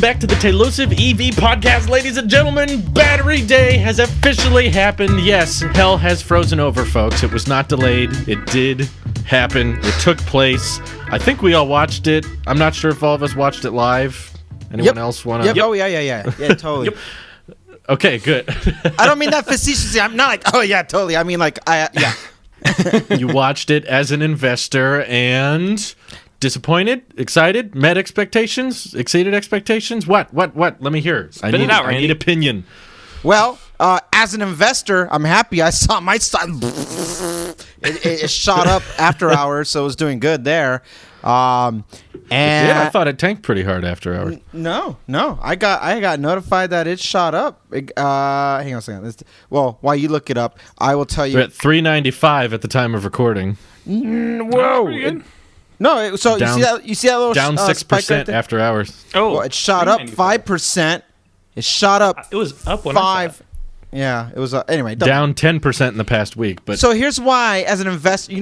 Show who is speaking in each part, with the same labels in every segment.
Speaker 1: welcome back to the Telusive EV podcast, ladies and gentlemen. Battery Day has officially happened. Yes, hell has frozen over, folks. It was not delayed. It did happen. It took place. I think we all watched it. I'm not sure if all of us watched it live. Anyone else want to?
Speaker 2: Yep. Oh, yeah, totally.
Speaker 1: Yep. Okay, good.
Speaker 2: I don't mean that facetiously. I'm not like, oh, yeah, totally. I mean, like, yeah.
Speaker 1: You watched it as an investor and... disappointed? Excited? Met expectations? Exceeded expectations? What? Let me hear. I need opinion.
Speaker 2: Well, as an investor, I'm happy. I saw my stock. It shot up after hours, so it was doing good there. And
Speaker 1: it did? I thought it tanked pretty hard after hours.
Speaker 2: No. I got notified that it shot up. Hang on a second. Well, while you look it up, I will tell you.
Speaker 1: We're at 395 at the time of recording.
Speaker 2: Whoa. No, so
Speaker 1: down,
Speaker 2: you see that little
Speaker 1: down 6% right after hours.
Speaker 2: Oh, well, it shot up 5%. It shot up.
Speaker 3: It was up when
Speaker 2: 5. Yeah, it was anyway.
Speaker 1: Down 10% in the past week. But
Speaker 2: so here's why, as an investor,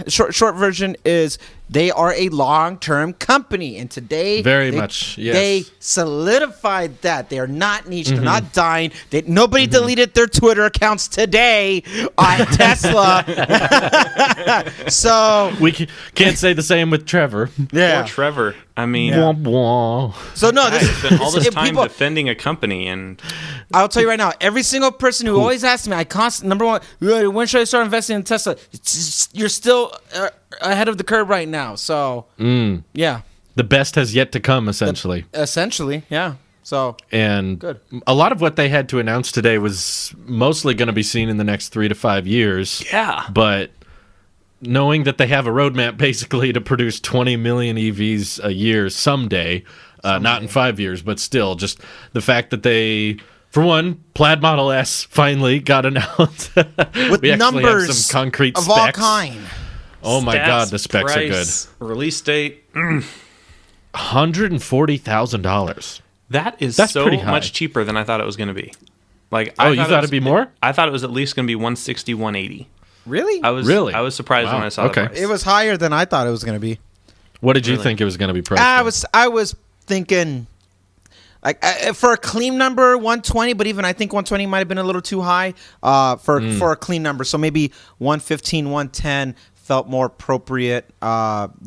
Speaker 2: short version is they are a long-term company, and today they solidified that they are not niche, they're not dying. Nobody deleted their Twitter accounts today on Tesla. So
Speaker 1: we can't say the same with Trevor.
Speaker 3: Yeah, or Trevor. I mean,
Speaker 2: so no, this
Speaker 3: spent all this time defending a company, and
Speaker 2: I'll tell you right now, every single person who always asks me, number one, when should I start investing in Tesla? You're still ahead of the curve right now. So yeah,
Speaker 1: the best has yet to come. Essentially,
Speaker 2: yeah. So
Speaker 1: and
Speaker 2: good.
Speaker 1: A lot of what they had to announce today was mostly going to be seen in the next 3 to 5 years.
Speaker 3: Yeah,
Speaker 1: but knowing that they have a roadmap basically to produce 20 million EVs a year someday. Not in 5 years, but still, just the fact that they, for one, Plaid Model S finally got announced.
Speaker 2: With
Speaker 1: we
Speaker 2: numbers
Speaker 1: have some concrete
Speaker 2: of
Speaker 1: specs.
Speaker 2: all kind.
Speaker 1: Oh my God, the specs
Speaker 3: price,
Speaker 1: are good.
Speaker 3: Release date,
Speaker 1: $140,000.
Speaker 3: That's so pretty much cheaper than I thought it was going to be. Like,
Speaker 1: you thought it'd be more?
Speaker 3: I thought it was at least going to be 160, 180.
Speaker 2: Really?
Speaker 3: I was surprised when I saw the price.
Speaker 2: It was higher than I thought it was going to be.
Speaker 1: What did you think it was going to be priced?
Speaker 2: I was thinking, like, for a clean number, 120. But even I think 120 might have been a little too high for a clean number. So maybe 115, 110 felt more appropriate.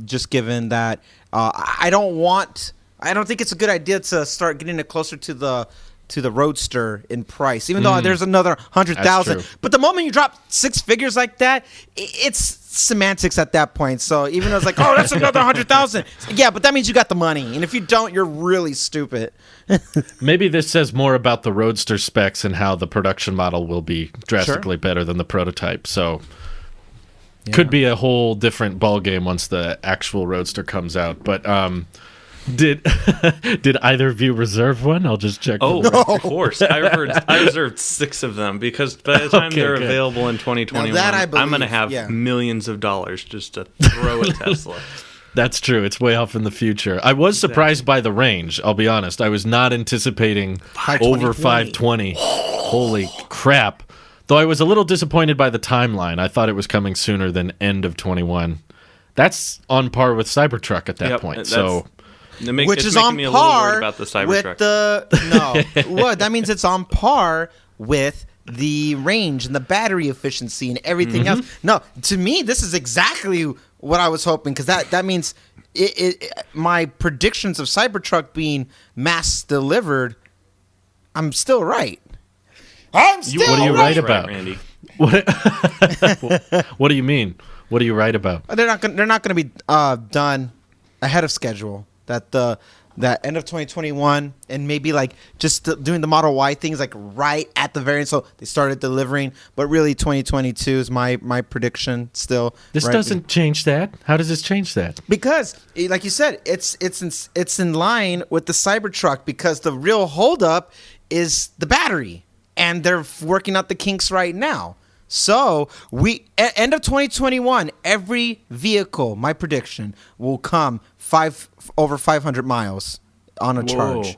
Speaker 2: Just given that I don't think it's a good idea to start getting it closer to the Roadster in price, even though there's another 100,000. But the moment you drop 6 figures like that, it's semantics at that point. So even though it's like, oh, that's another 100,000. Yeah, but that means you got the money. And if you don't, you're really stupid.
Speaker 1: Maybe this says more about the Roadster specs and how the production model will be drastically better than the prototype. So could be a whole different ballgame once the actual Roadster comes out. But Did either of you reserve one? I'll just check.
Speaker 3: Oh, no. Of course. I reserved 6 of them because by the time they're available in 2021, I'm going to have millions of dollars just to throw at Tesla.
Speaker 1: That's true. It's way off in the future. I was surprised by the range, I'll be honest. I was not anticipating over 520. Holy crap. Though I was a little disappointed by the timeline. I thought it was coming sooner than end of 21. That's on par with Cybertruck at that point. So...
Speaker 2: which is on par
Speaker 3: about the Cybertruck.
Speaker 2: With well, that means it's on par with the range and the battery efficiency and everything else. No, to me, this is exactly what I was hoping, because that means my predictions of Cybertruck being mass delivered, I'm still right.
Speaker 1: What are you right about,
Speaker 3: Randy?
Speaker 1: What do you mean? What are you right about?
Speaker 2: They're not going to be done ahead of schedule. That end of 2021, and maybe like just doing the Model Y things like right at the very end. So they started delivering, but really 2022 is my prediction still.
Speaker 1: This doesn't change that. How does this change that?
Speaker 2: Because, like you said, it's in line with the Cybertruck, because the real holdup is the battery, and they're working out the kinks right now. So end of 2021, every vehicle, my prediction, will come over 500 miles on a charge.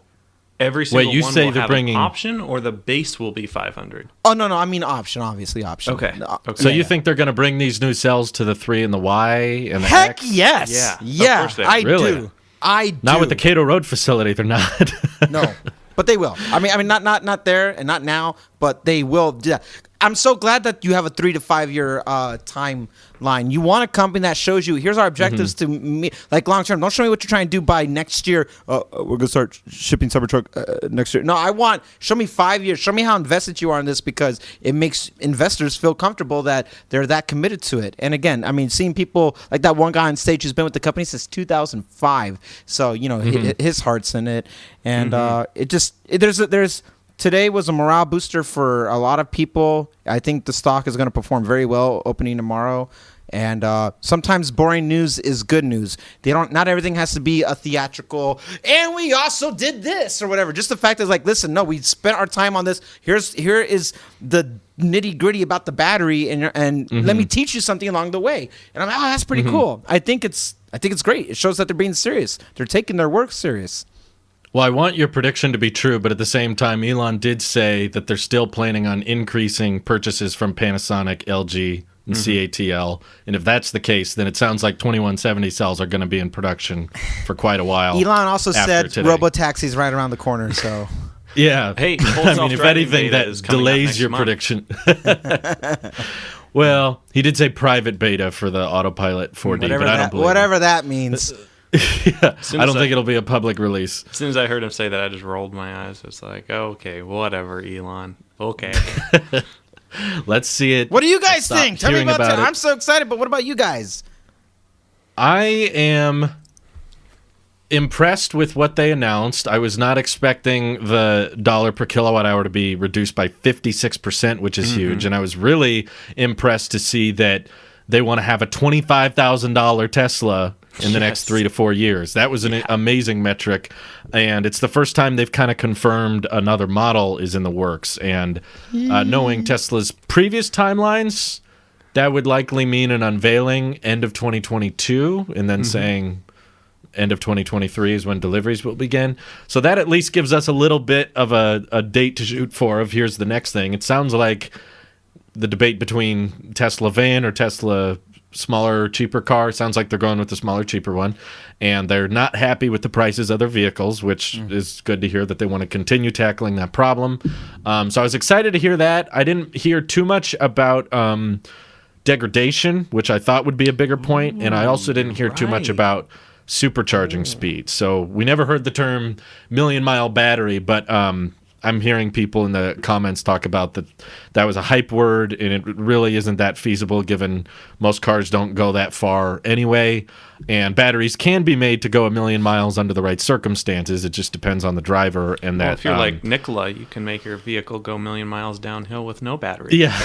Speaker 3: Every single
Speaker 1: you
Speaker 3: one
Speaker 1: say
Speaker 3: will
Speaker 1: they're
Speaker 3: have
Speaker 1: bringing...
Speaker 3: an option, or the base will be 500?
Speaker 2: Oh, no, I mean option, obviously option.
Speaker 3: Okay.
Speaker 1: So you think they're going to bring these new cells to the 3 and the Y and the
Speaker 2: Heck
Speaker 1: X?
Speaker 2: yes.
Speaker 3: Yeah.
Speaker 2: Yeah,
Speaker 3: Of course they are.
Speaker 2: I
Speaker 1: Really?
Speaker 2: do. I do.
Speaker 1: Not with the Cato Road facility, they're not.
Speaker 2: No, but they will. I mean, not there and not now, but they will do that. I'm so glad that you have a 3 to 5 year timeline. You want a company that shows you, here's our objectives to me, like long term. Don't show me what you're trying to do by next year. We're gonna start shipping Cybertruck next year. No, show me 5 years. Show me how invested you are in this, because it makes investors feel comfortable that they're that committed to it. And again, I mean, seeing people like that one guy on stage who's been with the company since 2005, so his heart's in it, and there's. Today was a morale booster for a lot of people. I think the stock is going to perform very well opening tomorrow. And sometimes boring news is good news. Not everything has to be a theatrical, and we also did this or whatever. Just the fact is like, listen, no, we spent our time on this. Here is the nitty gritty about the battery, and let me teach you something along the way. And I'm like, oh, that's pretty cool. I think it's great. It shows that they're being serious. They're taking their work serious.
Speaker 1: Well, I want your prediction to be true, but at the same time, Elon did say that they're still planning on increasing purchases from Panasonic, LG, and CATL. And if that's the case, then it sounds like 2170 cells are going to be in production for quite a while.
Speaker 2: Elon also said robo-taxis right around the corner, so...
Speaker 1: Yeah.
Speaker 3: Hey,
Speaker 1: I mean, if anything, that delays your prediction. Well, he did say private beta for the Autopilot 4D, but I don't believe
Speaker 2: whatever that means.
Speaker 1: Yeah, I don't think it'll be a public release.
Speaker 3: As soon as I heard him say that, I just rolled my eyes. It's like, okay, whatever, Elon. Okay.
Speaker 1: Let's see it.
Speaker 2: What do you guys think? Tell me about it. I'm so excited, but what about you guys?
Speaker 1: I am impressed with what they announced. I was not expecting the dollar per kilowatt hour to be reduced by 56%, which is huge. And I was really impressed to see that they want to have a $25,000 Tesla in the next 3 to 4 years. That was an amazing metric, and it's the first time they've kind of confirmed another model is in the works. And knowing Tesla's previous timelines, that would likely mean an unveiling end of 2022, and then saying end of 2023 is when deliveries will begin. So that at least gives us a little bit of a date to shoot for of here's the next thing. It sounds like the debate between Tesla van or Tesla smaller, cheaper car. Sounds like they're going with the smaller, cheaper one. And they're not happy with the prices of their vehicles, which is good to hear that they want to continue tackling that problem. So I was excited to hear that. I didn't hear too much about degradation, which I thought would be a bigger point. And I also didn't hear too much about supercharging speed. So we never heard the term million-mile battery, but I'm hearing people in the comments talk about that was a hype word, and it really isn't that feasible given most cars don't go that far anyway. And batteries can be made to go 1,000,000 miles under the right circumstances. It just depends on the driver. And
Speaker 3: well, if you're like Nikola, you can make your vehicle go 1,000,000 miles downhill with no battery.
Speaker 1: Yeah,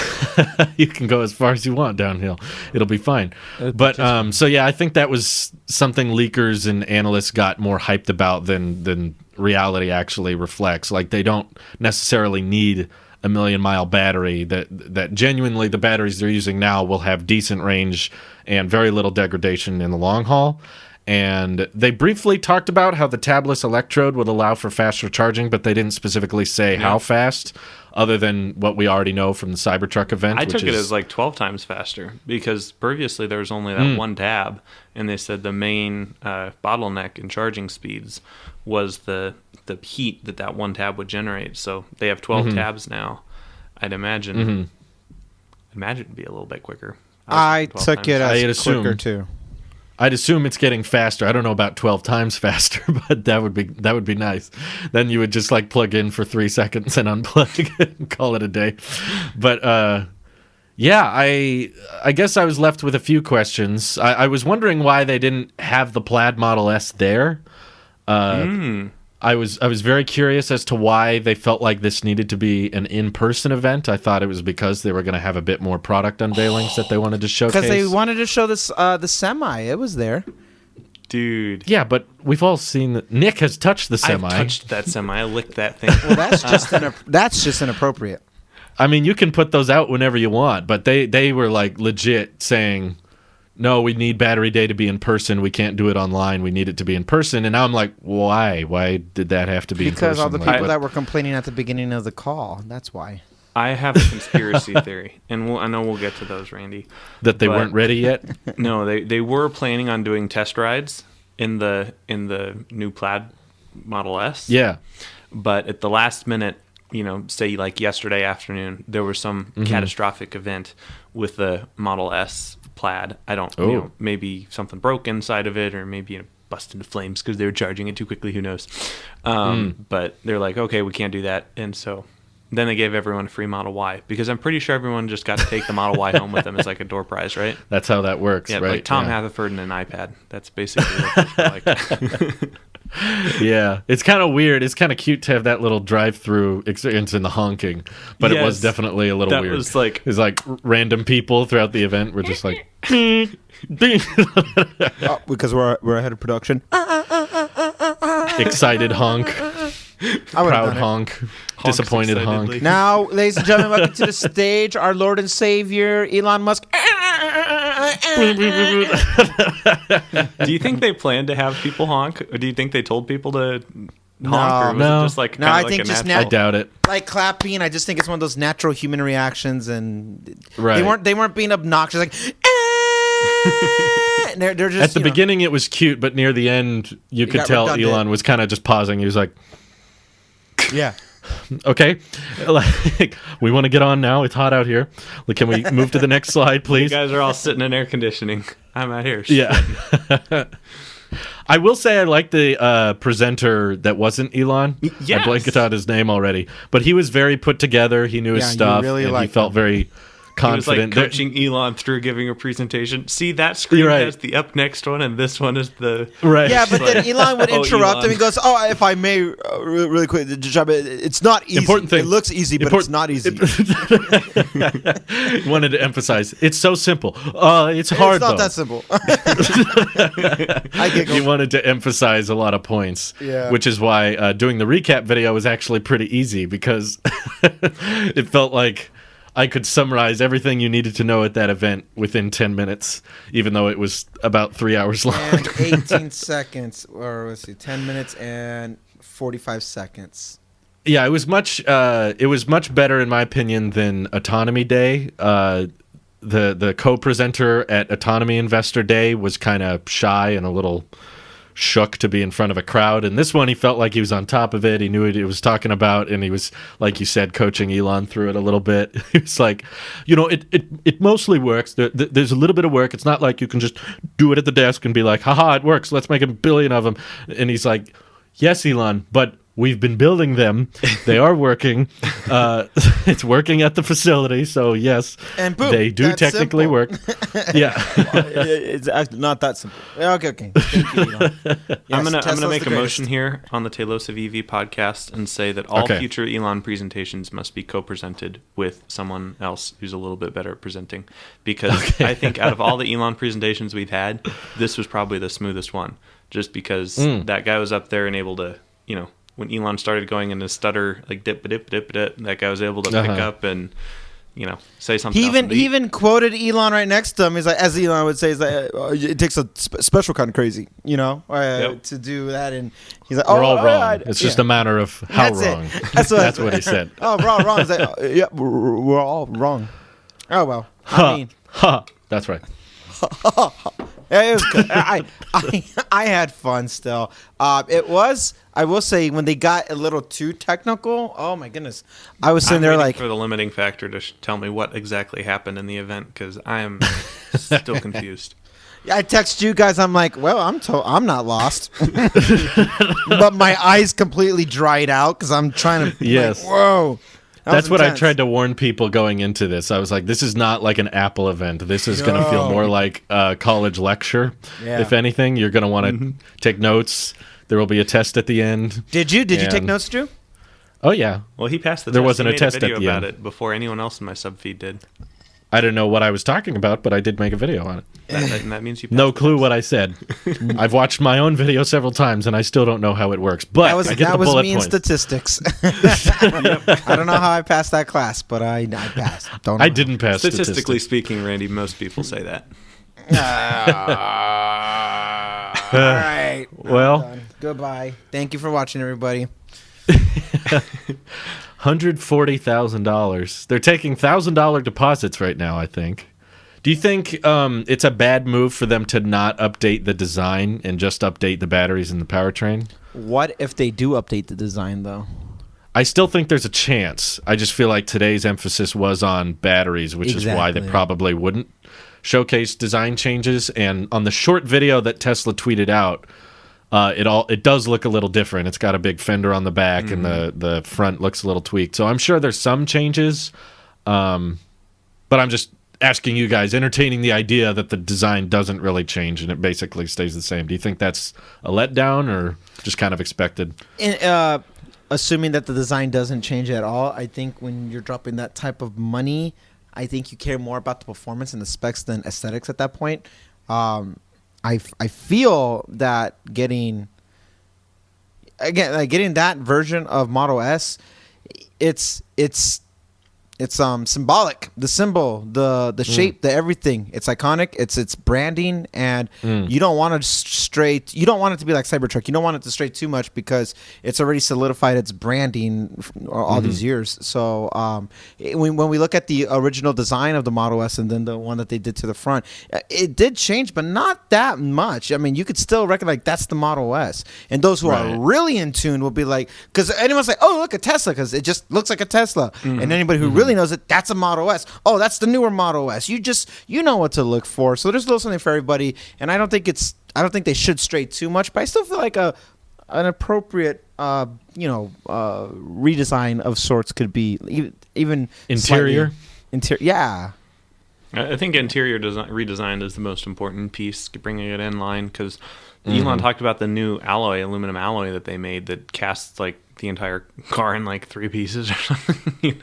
Speaker 1: you can go as far as you want downhill. It'll be fine. But so yeah, I think that was something leakers and analysts got more hyped about than reality actually reflects. Like, they don't necessarily need a 1,000,000-mile battery. That genuinely the batteries they're using now will have decent range and very little degradation in the long haul. And they briefly talked about how the tabless electrode would allow for faster charging, but they didn't specifically say how fast, other than what we already know from the Cybertruck event.
Speaker 3: I took it as like 12 times faster, because previously there was only that one tab, and they said the main bottleneck in charging speeds was the heat that one tab would generate. So they have 12 tabs now. I'd imagine it'd be a little bit quicker.
Speaker 2: I took it as quicker too.
Speaker 1: I'd assume it's getting faster. I don't know about 12 times faster, but that would be nice. Then you would just like plug in for 3 seconds and unplug and call it a day. But yeah, I guess I was left with a few questions. I was wondering why they didn't have the Plaid Model S there. I was very curious as to why they felt like this needed to be an in-person event. I thought it was because they were going to have a bit more product unveilings that they wanted to showcase.
Speaker 2: Because they wanted to show this the Semi. It was there.
Speaker 3: Dude.
Speaker 1: Yeah, but we've all seen that Nick has touched the Semi.
Speaker 3: I've touched that Semi. I licked that thing.
Speaker 2: Well, that's just inappropriate.
Speaker 1: I mean, you can put those out whenever you want, but they were like legit saying, no, we need Battery Day to be in person. We can't do it online. We need it to be in person. And now I'm like, why? Why did that have to be in person?
Speaker 2: Because all the people that were complaining at the beginning of the call. That's why.
Speaker 3: I have a conspiracy theory, and I know we'll get to those, Randy.
Speaker 1: That they weren't ready yet?
Speaker 3: No, they were planning on doing test rides in the new Plaid Model S.
Speaker 1: Yeah.
Speaker 3: But at the last minute, say like yesterday afternoon, there was some catastrophic event with the Model S Plaid. I don't, maybe something broke inside of it, or maybe it bust into flames because they were charging it too quickly. Who knows? But they're like, okay, we can't do that. And so then they gave everyone a free Model Y, because I'm pretty sure everyone just got to take the Model Y home with them as like a door prize, right?
Speaker 1: That's how that works,
Speaker 3: Yeah,
Speaker 1: right?
Speaker 3: like Tom Haverford and an iPad. That's basically what it's like.
Speaker 1: Yeah, it's kind of weird. It's kind of cute to have that little drive-through experience in the honking, but it was
Speaker 3: Yes,
Speaker 1: definitely a little
Speaker 3: that
Speaker 1: weird.
Speaker 3: was like-
Speaker 1: it's like random people throughout the event were just like,
Speaker 2: because we're ahead of production.
Speaker 1: excited honk,
Speaker 2: I would've
Speaker 1: proud
Speaker 2: done it.
Speaker 3: Honks
Speaker 1: disappointed
Speaker 3: excitedly.
Speaker 1: honk.
Speaker 2: Now, ladies and gentlemen, welcome to the stage, our Lord and Savior, Elon Musk.
Speaker 3: Do you think they planned to have people honk, or do you think they told people to honk, or was
Speaker 1: No.
Speaker 3: it just like
Speaker 2: No,
Speaker 3: kinda
Speaker 2: I
Speaker 3: like
Speaker 2: think
Speaker 3: a
Speaker 2: just
Speaker 3: natural?
Speaker 1: I doubt it.
Speaker 2: Like clapping, I just think it's one of those natural human reactions, and
Speaker 1: Right.
Speaker 2: they weren't being obnoxious, like. They're just
Speaker 1: At the beginning, it was cute, but near the end, you could
Speaker 2: got
Speaker 1: tell
Speaker 2: redundant.
Speaker 1: Elon was kind of just pausing. He was like,
Speaker 2: Yeah.
Speaker 1: okay, like, we want to get on now. It's hot out here. Like, can we move to the next slide,
Speaker 3: You
Speaker 1: please?
Speaker 3: guys are all sitting in air conditioning. I'm out here.
Speaker 1: Yeah. I will say I like the presenter that wasn't Elon.
Speaker 3: Yes.
Speaker 1: I blanked out his name already. But he was very put together. He knew his
Speaker 2: Yeah, you
Speaker 1: stuff.
Speaker 2: really
Speaker 1: and he
Speaker 2: liked
Speaker 1: felt
Speaker 2: him.
Speaker 1: very
Speaker 3: He was like
Speaker 1: confident.
Speaker 3: coaching Elon through giving a presentation. See, that screen
Speaker 1: You're right.
Speaker 3: has the up next one, and this one is the...
Speaker 1: Right.
Speaker 2: Yeah, but then
Speaker 3: Like,
Speaker 2: Elon would
Speaker 3: oh,
Speaker 2: interrupt
Speaker 3: Elon.
Speaker 2: him. He goes, "Oh, if I may, really quick, it's not easy.
Speaker 1: Important thing.
Speaker 2: It looks easy, but it's not easy.
Speaker 1: He wanted to emphasize, it's so simple. It's hard,
Speaker 2: It's not
Speaker 1: though.
Speaker 2: that simple." I giggle.
Speaker 1: He wanted to emphasize a lot of points,
Speaker 2: Yeah.
Speaker 1: which is why doing the recap video was actually pretty easy, because it felt like I could summarize everything you needed to know at that event within 10 minutes, even though it was about 3 hours long.
Speaker 2: And 18 seconds, or let's see, 10 minutes and 45 seconds.
Speaker 1: Yeah, it was much better in my opinion than Autonomy Day. The co-presenter at Autonomy Investor Day was kind of shy and a little shook to be in front of a crowd, and this one he felt like he was on top of it. He knew what he was talking about, and he was, like you said, coaching Elon through it a little bit. He was like, it mostly works. There's a little bit of work. It's not like you can just do it at the desk and be like, haha, it works, let's make 1 billion of them. And he's like, yes, Elon, but we've been building them. They are working. It's working at the facility, so yes,
Speaker 2: And boom,
Speaker 1: they do
Speaker 2: that's
Speaker 1: technically
Speaker 2: simple.
Speaker 1: work. Yeah.
Speaker 2: It's actually not that simple. Okay. Thank you, Elon. Yes,
Speaker 3: I'm gonna
Speaker 2: Tesla's
Speaker 3: make
Speaker 2: the
Speaker 3: a motion
Speaker 2: greatest.
Speaker 3: here on the Tailosive EV podcast and say that all
Speaker 1: Okay.
Speaker 3: future Elon presentations must be co-presented with someone else who's a little bit better at presenting, because I think out of all the Elon presentations we've had, this was probably the smoothest one, just because that guy was up there and able to, when Elon started going into stutter, like dip, that guy was able to pick up and, say something.
Speaker 2: He
Speaker 3: else. And
Speaker 2: even quoted Elon right next to him. He's like, as Elon would say, he's like, it takes a special kind of crazy, to do that. And he's like,
Speaker 1: We're all wrong.
Speaker 2: right.
Speaker 1: It's just a matter of how
Speaker 2: That's
Speaker 1: wrong.
Speaker 2: it. That's
Speaker 1: what he said.
Speaker 2: Oh, we're all wrong. He's like, yeah, we're all wrong. Oh well. I mean,
Speaker 1: Ha! That's right.
Speaker 2: yeah, it was good. I had fun still. It was. I will say, when they got a little too technical, oh my goodness, I was sitting
Speaker 3: I'm
Speaker 2: there
Speaker 3: waiting
Speaker 2: like,
Speaker 3: for the limiting factor to tell me what exactly happened in the event, because I am still confused.
Speaker 2: I text you guys. I'm like, well, I'm not lost, but my eyes completely dried out because I'm trying to.
Speaker 1: Yes.
Speaker 2: Like, whoa. That
Speaker 1: That's
Speaker 2: was
Speaker 1: what I
Speaker 2: intense.
Speaker 1: tried to warn people going into this. I was like, this is not like an Apple event. This is going to feel
Speaker 2: No.
Speaker 1: more like a college lecture.
Speaker 2: Yeah.
Speaker 1: If anything, you're going to want to take notes. There will be a test at the end.
Speaker 2: Did you take
Speaker 1: And-
Speaker 2: notes, Drew?
Speaker 1: Oh, yeah.
Speaker 3: Well, he passed the
Speaker 1: There
Speaker 3: test.
Speaker 1: wasn't
Speaker 3: He
Speaker 1: a
Speaker 3: made
Speaker 1: test at
Speaker 3: video
Speaker 1: the
Speaker 3: about
Speaker 1: end.
Speaker 3: it before anyone else in my subfeed did.
Speaker 1: I didn't know what I was talking about, but I did make a video on it.
Speaker 3: That means you passed
Speaker 1: No
Speaker 3: the
Speaker 1: clue
Speaker 3: test.
Speaker 1: what I said. I've watched my own video several times, and I still don't know how it works. But I get the
Speaker 2: was
Speaker 1: bullet
Speaker 2: me in
Speaker 1: points.
Speaker 2: statistics. I don't know how I passed that class, but I passed. Don't know
Speaker 1: I
Speaker 2: how.
Speaker 1: didn't pass
Speaker 3: Statistically
Speaker 1: statistics.
Speaker 3: speaking, Randy, most people say that.
Speaker 2: All right.
Speaker 1: Well,
Speaker 2: Done. Goodbye. Thank you for watching, everybody.
Speaker 1: $140,000. They're taking $1,000 deposits right now, I think. Do you think it's a bad move for them to not update the design and just update the batteries and the powertrain?
Speaker 2: What if they do update the design, though?
Speaker 1: I still think there's a chance. I just feel like today's emphasis was on batteries, which is why they probably wouldn't showcase design changes. And on the short video that Tesla tweeted out, it does look a little different. It's got a big fender on the back, and the front looks a little tweaked. So I'm sure there's some changes, but I'm just asking you guys, entertaining the idea that the design doesn't really change and it basically stays the same. Do you think that's a letdown or just kind of expected?
Speaker 2: Assuming that the design doesn't change at all, I think when you're dropping that type of money, I think you care more about the performance and the specs than aesthetics at that point. I feel that getting that version of Model S, it's symbolic. The symbol, the shape, the everything. It's iconic. It's branding, and you don't want to You don't want it to be like Cybertruck. You don't want it to stray too much because it's already solidified its branding all these years. So when we look at the original design of the Model S and then the one that they did to the front, it did change, but not that much. I mean, you could still recognize like that's the Model S, and those who are really in tune will be like, because anyone's like, oh, look, a Tesla, because it just looks like a Tesla, and anybody who really knows it, that's a Model S. Oh, that's the newer Model S. You know what to look for. So there's a little something for everybody, and I don't think they should stray too much, but I still feel like an appropriate redesign of sorts could be even
Speaker 1: interior.
Speaker 2: Yeah.
Speaker 3: I think interior redesign is the most important piece, bringing it in line, because Elon talked about the new aluminum alloy that they made that casts like the entire car in like 3 pieces or something,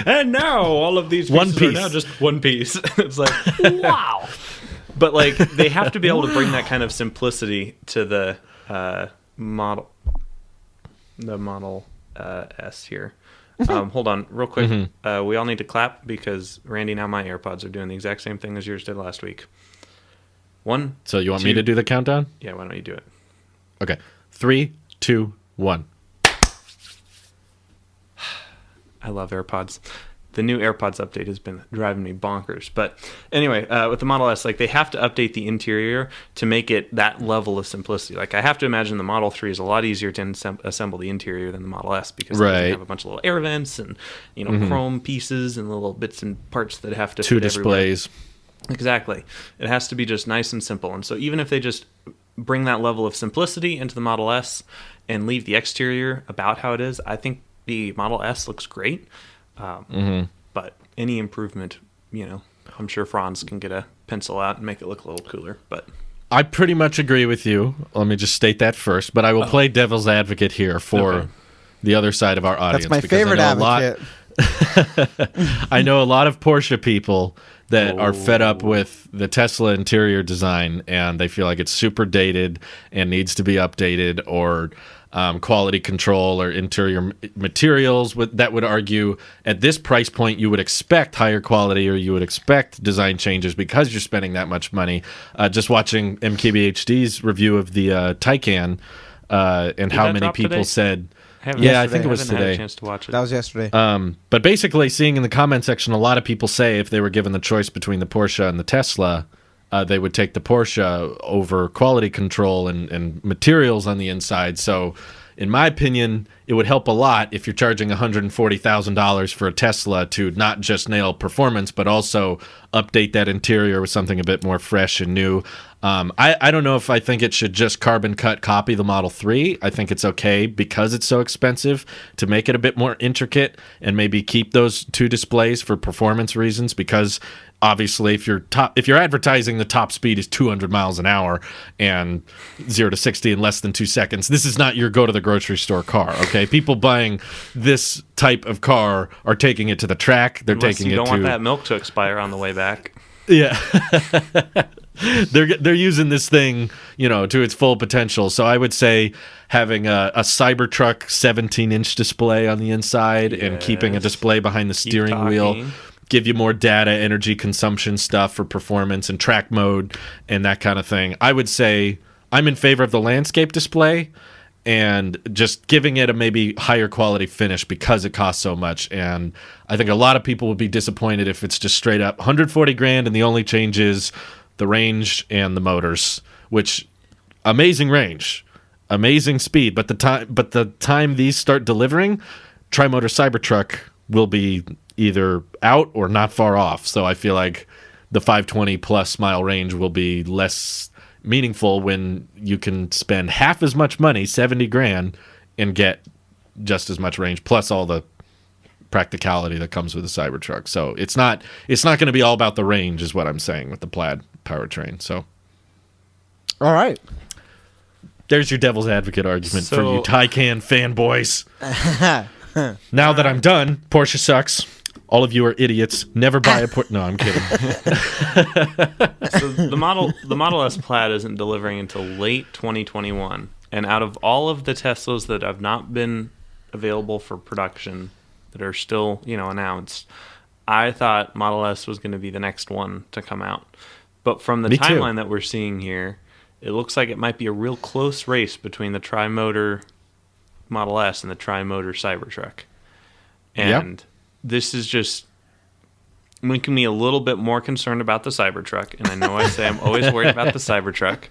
Speaker 3: And now all of these pieces are now just one piece. It's like, wow. But like they have to be able to bring that kind of simplicity to the Model S here. Hold on real quick. We all need to clap because Randy, now my AirPods are doing the exact same thing as yours did last week. 1.
Speaker 1: So you want me to do the countdown?
Speaker 3: Yeah, why don't you do it?
Speaker 1: Okay. 3, 2, 1.
Speaker 3: I love AirPods. The new AirPods update has been driving me bonkers. But anyway, with the Model S, like they have to update the interior to make it that level of simplicity. Like I have to imagine the Model 3 is a lot easier to assemble the interior than the Model S because it doesn't have a bunch of little air vents and chrome pieces and little bits and parts that have to
Speaker 1: 2 displays.
Speaker 3: Everywhere. Exactly. It has to be just nice and simple. And so even if they just bring that level of simplicity into the Model S and leave the exterior about how it is, I think the Model S looks great. But any improvement, I'm sure Franz can get a pencil out and make it look a little cooler. But
Speaker 1: I pretty much agree with you. Let me just state that first. But I will play devil's advocate here for the other side of our audience.
Speaker 2: That's my favorite advocate.
Speaker 1: I know a lot of Porsche people that are fed up with the Tesla interior design, and they feel like it's super dated and needs to be updated, or quality control or interior materials that would argue at this price point you would expect higher quality or you would expect design changes because you're spending that much money. Just watching MKBHD's review of the Taycan and how many people said... I think it was today. I haven't had a chance
Speaker 3: to watch it.
Speaker 2: That was yesterday.
Speaker 1: But basically, seeing in the comment section, a lot of people say if they were given the choice between the Porsche and the Tesla, they would take the Porsche over quality control and materials on the inside. So, in my opinion, it would help a lot if you're charging $140,000 for a Tesla to not just nail performance, but also update that interior with something a bit more fresh and new. I don't know if I think it should just carbon cut copy the Model 3. I think it's okay because it's so expensive to make it a bit more intricate and maybe keep those 2 displays for performance reasons, because obviously if you're advertising the top speed is 200 miles an hour and 0 to 60 in less than 2 seconds, this is not your go to the grocery store car, okay? People buying this type of car are taking it to the track. They're taking it to...
Speaker 3: you don't want that milk to expire on the way back.
Speaker 1: Yeah. They're using this thing, to its full potential. So I would say having a Cybertruck 17-inch display on the inside and keeping a display behind the steering wheel give you more data, energy consumption stuff for performance and track mode and that kind of thing. I would say I'm in favor of the landscape display, and just giving it a maybe higher quality finish because it costs so much. And I think a lot of people would be disappointed if it's just straight up 140 grand and the only change is the range and the motors, which amazing range, amazing speed, but the time these start delivering, tri-motor Cybertruck will be either out or not far off. So I feel like the 520 plus mile range will be less meaningful when you can spend half as much money, 70 grand, and get just as much range plus all the practicality that comes with a Cybertruck. So it's not going to be all about the range, is what I'm saying with the Plaid powertrain. So,
Speaker 2: all right,
Speaker 1: there's your devil's advocate argument for you Taycan fanboys. Now that I'm done, Porsche sucks. All of you are idiots. Never buy a Porsche. No, I'm kidding.
Speaker 3: So the Model S Plaid isn't delivering until late 2021, and out of all of the Teslas that have not been available for production, that are still announced, I thought Model S was going to be the next one to come out. But from the timeline that we're seeing here, it looks like it might be a real close race between the tri-motor Model S and the tri-motor Cybertruck. And this is just making me a little bit more concerned about the Cybertruck. And I know I say I'm always worried about the Cybertruck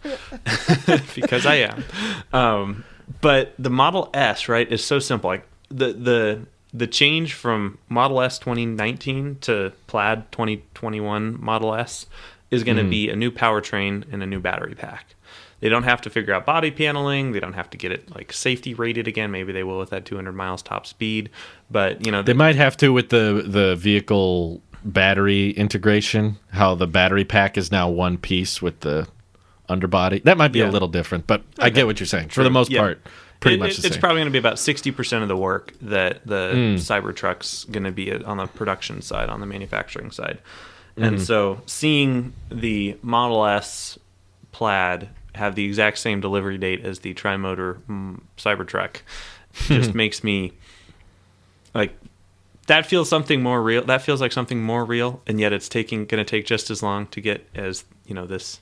Speaker 3: because I am. But the Model S, right, is so simple. Like the change from Model S 2019 to Plaid 2021 Model S is going to be a new powertrain and a new battery pack. They don't have to figure out body paneling. They don't have to get it like safety rated again. Maybe they will with that 200 miles top speed. But
Speaker 1: they might have to with the vehicle battery integration. How the battery pack is now one piece with the underbody. That might be a little different, but okay. I get what you're saying. For the most part, pretty much the same.
Speaker 3: It's probably going to be about 60% of the work that the Cybertruck's going to be on the production side, on the manufacturing side. And so seeing the Model S Plaid have the exact same delivery date as the tri-motor Cybertruck just makes me like, that feels something more real. That feels like something more real, and yet it's going to take just as long to get as this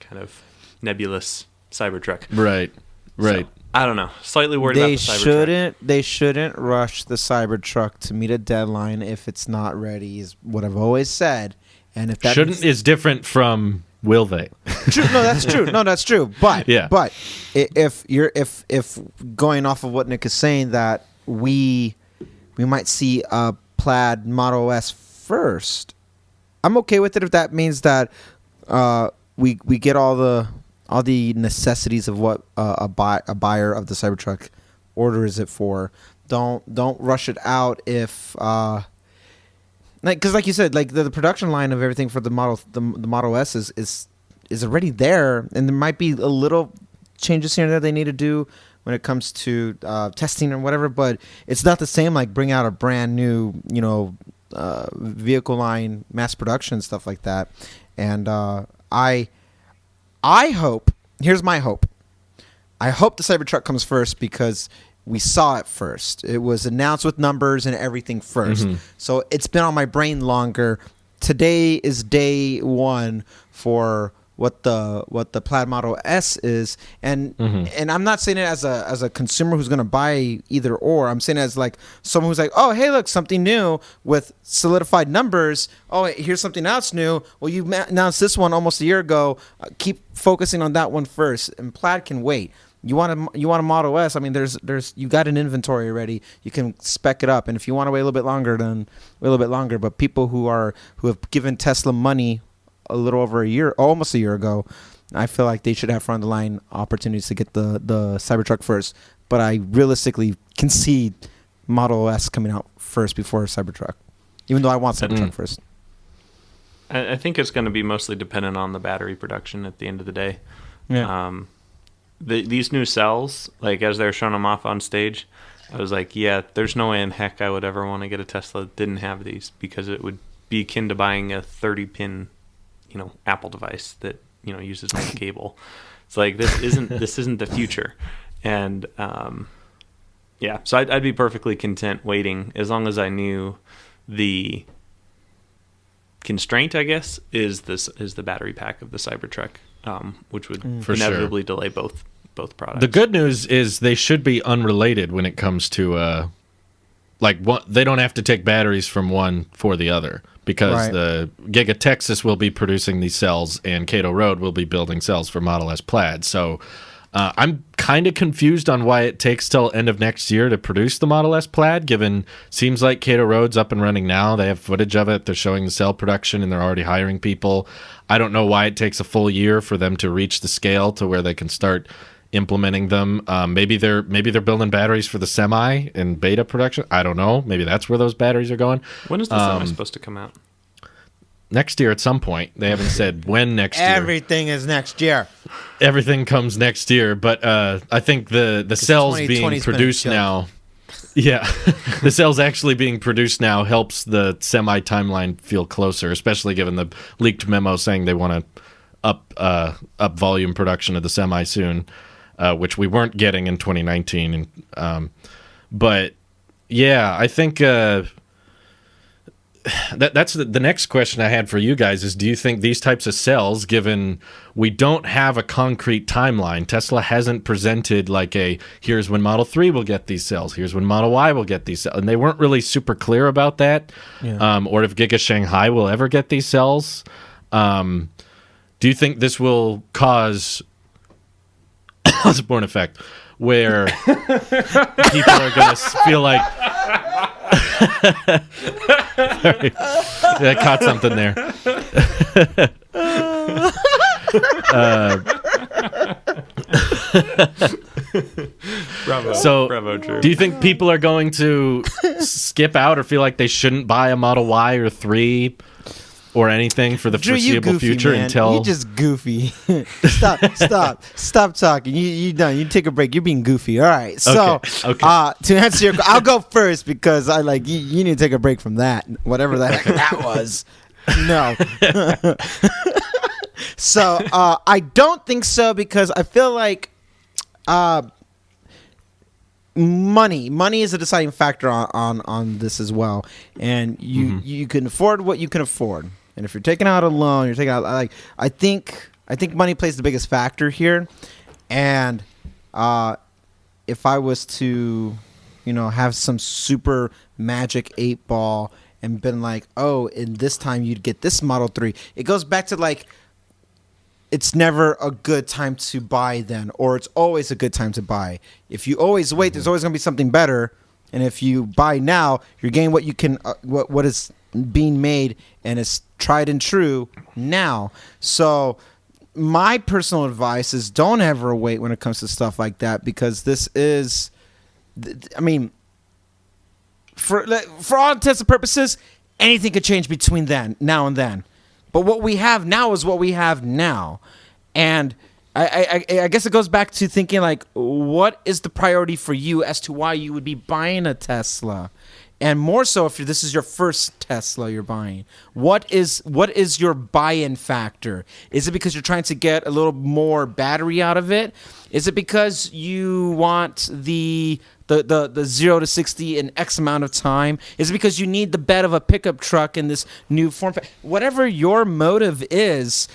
Speaker 3: kind of nebulous Cybertruck.
Speaker 1: Right.
Speaker 3: So, I don't know. Slightly worried about the Cybertruck.
Speaker 2: They shouldn't rush the Cybertruck to meet a deadline if it's not ready. Is what I've always said. And if that
Speaker 1: is different from will they?
Speaker 2: True. No, that's true. That's true. But but if going off of what Nick is saying, that we might see a Plaid Model S first, I'm okay with it if that means that we get all the necessities of what a buyer of the Cybertruck orders it for. Don't rush it out if because like you said, like the production line of everything for the Model S is already there, and there might be a little changes here and there they need to do when it comes to testing or whatever, but it's not the same like bring out a brand new vehicle line, mass production, stuff like that. And I hope, here's my hope. I hope the Cybertruck comes first because we saw it first. It was announced with numbers and everything first. So it's been on my brain longer. Today is day one for what the Plaid Model S is, and I'm not saying it as a consumer who's going to buy either or. I'm saying it as like someone who's like, oh, hey, look, something new with solidified numbers. Oh, here's something else new. Well, you announced this one almost a year ago. Keep focusing on that one first, and Plaid can wait. You want a Model S? I mean, there's you got an inventory already. You can spec it up, and if you want to wait a little bit longer, then wait a little bit longer. But people who have given Tesla money a little over almost a year ago, I feel like they should have front of the line opportunities to get the Cybertruck first. But I realistically can see Model S coming out first before Cybertruck, even though I want Cybertruck first.
Speaker 3: I think it's going to be mostly dependent on the battery production at the end of the day. Yeah. These new cells, like as they're showing them off on stage, I was like, yeah, there's no way in heck I would ever want to get a Tesla that didn't have these, because it would be akin to buying a 30-pin, Apple device that, uses one cable. It's like, this isn't the future. And so I'd be perfectly content waiting as long as I knew the constraint, I guess, is the battery pack of the Cybertruck, which would inevitably delay both both products.
Speaker 1: The good news is they should be unrelated when it comes to they don't have to take batteries from one for the other, because the Giga Texas will be producing these cells and Cato Road will be building cells for Model S Plaid. So I'm kind of confused on why it takes till end of next year to produce the Model S Plaid, given seems like Cato Road's up and running now. They have footage of it. They're showing the cell production and they're already hiring people. I don't know why it takes a full year for them to reach the scale to where they can start implementing them. Maybe they're building batteries for the Semi in beta production. I don't know. Maybe that's where those batteries are going.
Speaker 3: When is the Semi supposed to come out?
Speaker 1: Next year at some point. They haven't said when next year.
Speaker 2: Everything is next year.
Speaker 1: Everything comes next year, but I think the cells being produced now. Yeah, the cells actually being produced now helps the Semi timeline feel closer, especially given the leaked memo saying they want to up volume production of the Semi soon, which we weren't getting in 2019. But yeah, I think that's the next question I had for you guys is, do you think these types of cells, given we don't have a concrete timeline, Tesla hasn't presented like here's when Model 3 will get these cells, here's when Model Y will get these cells, and they weren't really super clear about that, or if Giga Shanghai will ever get these cells. Do you think this will cause Osborne effect, where people are going to feel like... Sorry. I caught something there.
Speaker 3: Bravo, Drew.
Speaker 1: Do you think people are going to skip out or feel like they shouldn't buy a Model Y or 3 or anything for the
Speaker 2: Drew,
Speaker 1: foreseeable future
Speaker 2: man.
Speaker 1: until...
Speaker 2: You just goofy. Stop talking. You done. You take a break. You're being goofy. All right. So,
Speaker 1: okay.
Speaker 2: To answer your, I'll go first because I like you need to take a break from that. Whatever the heck that was. No. So I don't think so, because I feel like money is a deciding factor on this as well, and you can afford what you can afford. And if you're taking out a loan, you're taking out I think money plays the biggest factor here. And if I was to, have some super magic 8-ball and been like, oh, in this time you'd get this Model 3, it goes back to it's never a good time to buy then, or it's always a good time to buy. If you always wait, there's always going to be something better. And if you buy now, you're getting what you can, what is being made and is tried and true now. So my personal advice is don't ever wait when it comes to stuff like that, because this is, for all intents and purposes, anything could change between now and then. But what we have now is what we have now. And I guess it goes back to thinking what is the priority for you as to why you would be buying a Tesla? And more so if this is your first Tesla you're buying. What is your buy-in factor? Is it because you're trying to get a little more battery out of it? Is it because you want the 0 to 60 in X amount of time? Is it because you need the bed of a pickup truck in this new form? Whatever your motive is,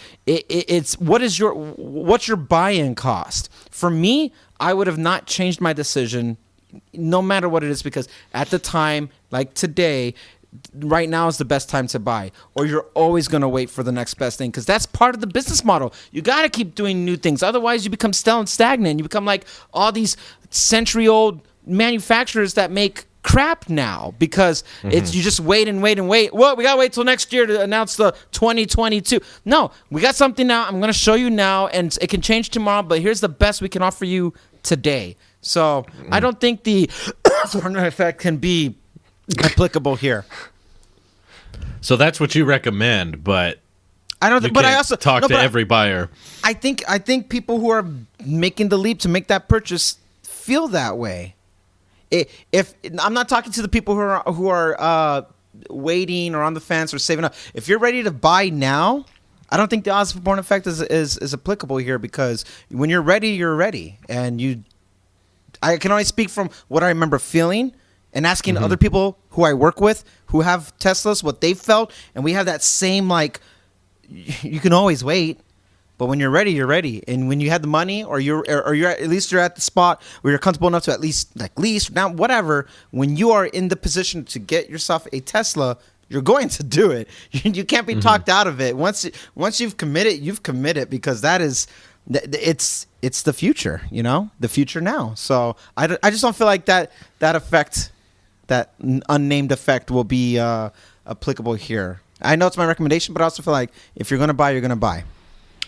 Speaker 2: what's your buy-in cost? For me, I would have not changed my decision no matter what it is, because at the time, like today, right now is the best time to buy, or you're always going to wait for the next best thing, because that's part of the business model. You got to keep doing new things. Otherwise, you become stale and stagnant. You become like all these century-old manufacturers that make crap now, because it's you just wait and wait and wait. Well, we got to wait till next year to announce the 2022. No, we got something now. I'm going to show you now, and it can change tomorrow, but here's the best we can offer you today. So I don't think the effect can be applicable here.
Speaker 1: So that's what you recommend, but
Speaker 2: I don't. But I also
Speaker 1: talk to every buyer.
Speaker 2: I think people who are making the leap to make that purchase feel that way. If I'm not talking to the people who are waiting or on the fence or saving up. If you're ready to buy now, I don't think the Osborne effect is applicable here, because when you're ready, you're ready, and I can only speak from what I remember feeling and asking other people who I work with who have Teslas what they felt, and we have that same you can always wait. But when you're ready, you're ready. And when you have the money, or you're at least you're at the spot where you're comfortable enough to at least lease now, whatever. When you are in the position to get yourself a Tesla, you're going to do it. You can't be talked out of it. Once you've committed, because that is, it's the future. The future now. So I just don't feel like that effect, that unnamed effect, will be applicable here. I know it's my recommendation, but I also feel like if you're going to buy, you're going to buy.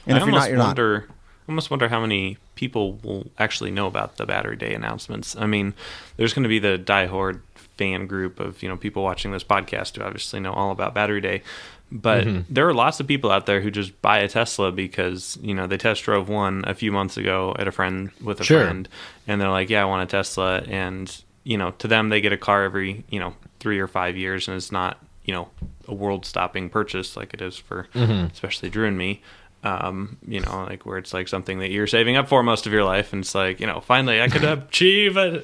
Speaker 2: And if you're not, you're not.
Speaker 3: I almost wonder how many people will actually know about the Battery Day announcements. I mean, there's going to be the diehard fan group of people watching this podcast who obviously know all about Battery Day. But there are lots of people out there who just buy a Tesla because, they test drove one a few months ago at a friend with a friend. And they're like, yeah, I want a Tesla. And, to them, they get a car every, 3 or 5 years. And it's not, a world-stopping purchase like it is for especially Drew and me. Like where it's like something that you're saving up for most of your life. And it's like, finally I could achieve a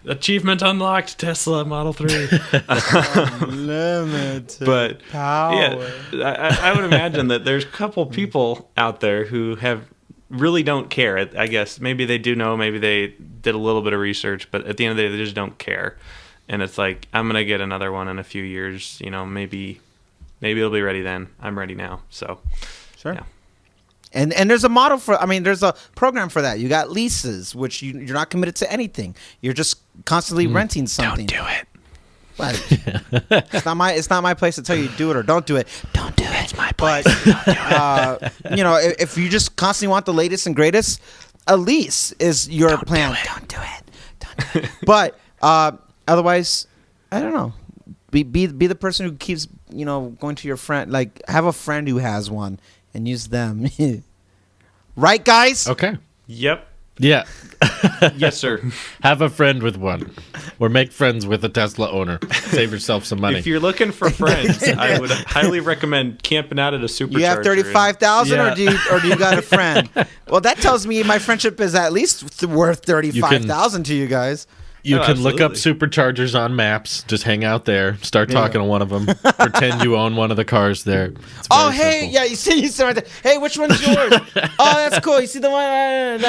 Speaker 3: achievement unlocked Tesla Model 3.
Speaker 2: Unlimited
Speaker 3: but
Speaker 2: power.
Speaker 3: Yeah, I would imagine that there's a couple people out there who really don't care. I guess maybe they do know, maybe they did a little bit of research, but at the end of the day, they just don't care. And it's like, I'm going to get another one in a few years. Maybe it'll be ready then. I'm ready now. So,
Speaker 2: sure.
Speaker 3: Yeah.
Speaker 2: And there's a model there's a program for that. You got leases, which you're not committed to anything. You're just constantly renting something.
Speaker 3: Don't do it.
Speaker 2: But it's not my place to tell you to do it or don't do it. Don't do it. It's my place. But if you just constantly want the latest and greatest, a lease is your plan. Don't do it. But otherwise, I don't know. Be the person who keeps going to your friend. Like, have a friend who has one and use them. Right, guys?
Speaker 1: Okay.
Speaker 3: Yep.
Speaker 1: Yeah.
Speaker 3: Yes, sir.
Speaker 1: Have a friend with one. Or make friends with a Tesla owner. Save yourself some money.
Speaker 3: If you're looking for friends, I would highly recommend camping out at a Supercharger.
Speaker 2: You have 35,000 or do you got a friend? Well, that tells me my friendship is at least worth 35,000 to you guys.
Speaker 1: You can look up Superchargers on maps. Just hang out there. Start talking to one of them. Pretend you own one of the cars there.
Speaker 2: Oh, hey, simple. Yeah, you see right there. Hey, which one's yours? Oh, that's cool. You see the one?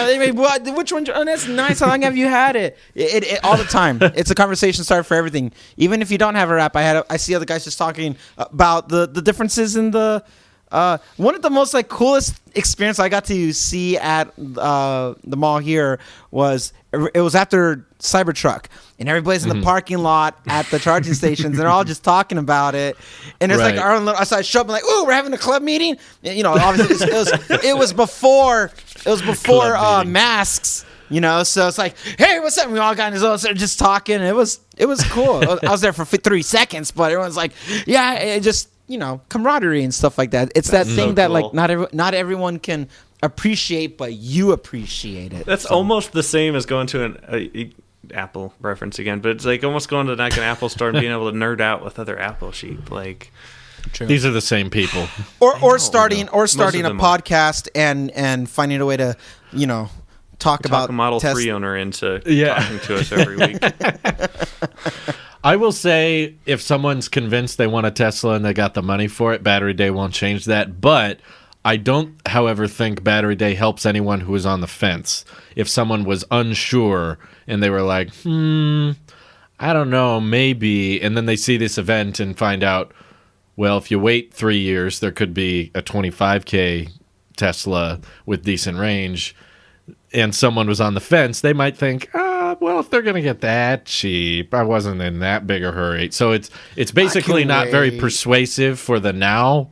Speaker 2: Which one? Oh, that's nice. How long have you had it? It all the time. It's a conversation starter for everything. Even if you don't have a app, I see other guys just talking about the differences in the. One of the most coolest experience I got to see at the mall here was after Cybertruck, and everybody's in the parking lot at the charging stations, and they're all just talking about it. And it's like our own little. So I show up and like, ooh, we're having a club meeting. And, obviously it was before masks. So it's like, hey, what's up? And we all got in his little, just talking. And it was cool. I was there for 3 seconds, but everyone's like, yeah, it just. Camaraderie and stuff like that. It's that thing that
Speaker 3: cool.
Speaker 2: not everyone can appreciate, but you appreciate it.
Speaker 3: That's almost the same as going to an Apple reference again, but it's like almost going to an Apple store and being able to nerd out with other Apple sheep. Like,
Speaker 1: true. These are the same people.
Speaker 2: Or starting a podcast and finding a way to talk about
Speaker 3: a Model 3 owner into talking to us every week.
Speaker 1: I will say, if someone's convinced they want a Tesla and they got the money for it, Battery Day won't change that. But I don't, however, think Battery Day helps anyone who is on the fence. If someone was unsure and they were like, I don't know, maybe, and then they see this event and find out, well, if you wait 3 years, there could be a 25K Tesla with decent range, and someone was on the fence, they might think, well, if they're going to get that cheap, I wasn't in that big a hurry. So it's basically not very persuasive for the now